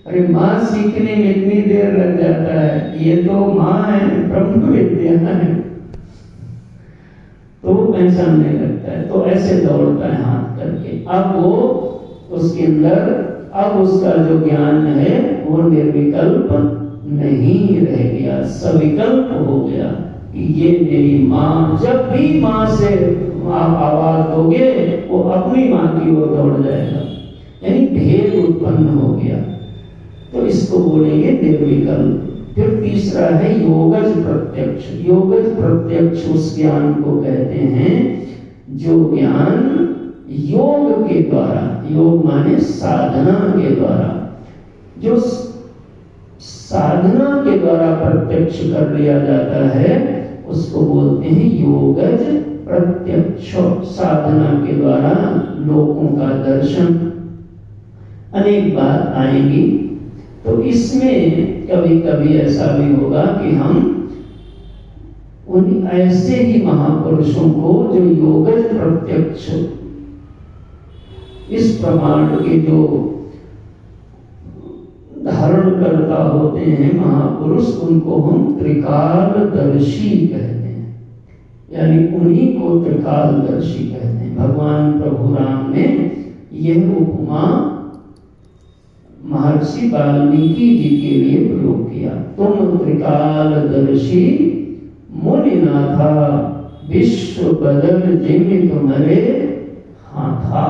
अरे माँ सीखने में इतनी देर लग जाता है, ये तो माँ है, ब्रह्म विद्या है। तो वो पहचानने लगता है, तो ऐसे दौड़ता है हाथ करके। अब वो उसके अंदर, अब उसका जो ज्ञान है वो निर्विकल्प नहीं रह गया, सविकल्प हो गया कि ये मेरी माँ। जब भी माँ से आप आवाज दोगे वो अपनी माँ की ओर दौड़ जाएगा, यानी भेद उत्पन्न हो गया। तो इसको बोलेंगे निर्विकल्प। फिर तीसरा है योगज प्रत्यक्ष। योगज प्रत्यक्ष उस ज्ञान को कहते हैं जो ज्ञान योग के द्वारा, योग माने साधना के द्वारा, जो साधना के द्वारा प्रत्यक्ष कर लिया जाता है, उसको बोलते हैं योगज प्रत्यक्ष। साधना के द्वारा लोगों का दर्शन, अनेक बात आएंगी। तो इसमें कभी कभी ऐसा भी होगा कि हम उन ऐसे ही महापुरुषों को जो योगज प्रत्यक्ष इस प्रमाण के जो धारण करता होते हैं महापुरुष, उनको हम त्रिकालदर्शी कहते हैं, यानी उन्हीं को त्रिकालदर्शी कहते हैं। भगवान प्रभु राम ने यह उपमा महर्षि वाल्मीकि जी के लिए प्रयोग किया। तुम त्रिकालदर्शी मुनिनाथा, विश्व बदल जिम तुम्हारे हाथा।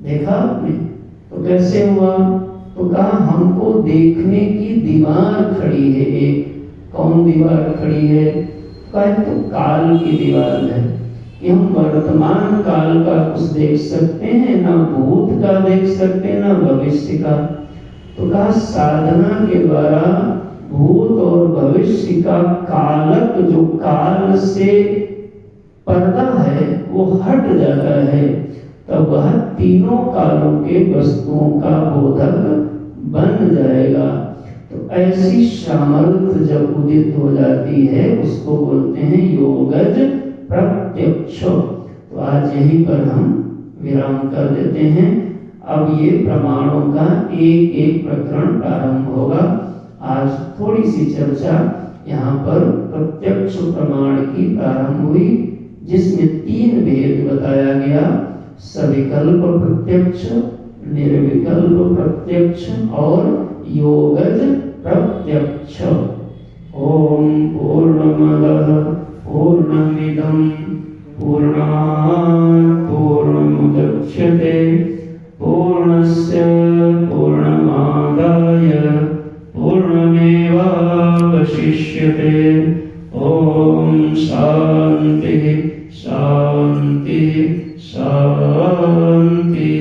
देखा आपने? तो कैसे हुआ? तो कहा हमको देखने की दीवार खड़ी है एक। कौन दीवार खड़ी है? कहा तो काल की दीवार है कि हम वर्तमान काल का कुछ देख सकते हैं, ना भूत का देख सकते हैं, ना भविष्य का। तो कहा साधना के द्वारा भूत और भविष्य का कालक, जो काल से पर्दा है, वो हट जाता है, तब वह तीनों कालों के वस्तुओं का बोधक बन जाएगा। तो ऐसी सामर्थ्य जब उदित हो जाती है, उसको बोलते हैं योगज प्रत्यक्ष। तो आज यहीं पर हम विराम कर देते हैं। अब ये प्रमाणों का एक एक प्रकरण प्रारंभ होगा। आज थोड़ी सी चर्चा यहाँ पर प्रत्यक्ष प्रमाण की प्रारंभ हुई, जिसमें 3 भेद बताया गया: सविकल्प प्रत्यक्ष, निर्विकल्प प्रत्यक्ष और योगज पूर्णमेवावशिष्यते। ओम शांति शांति शांति।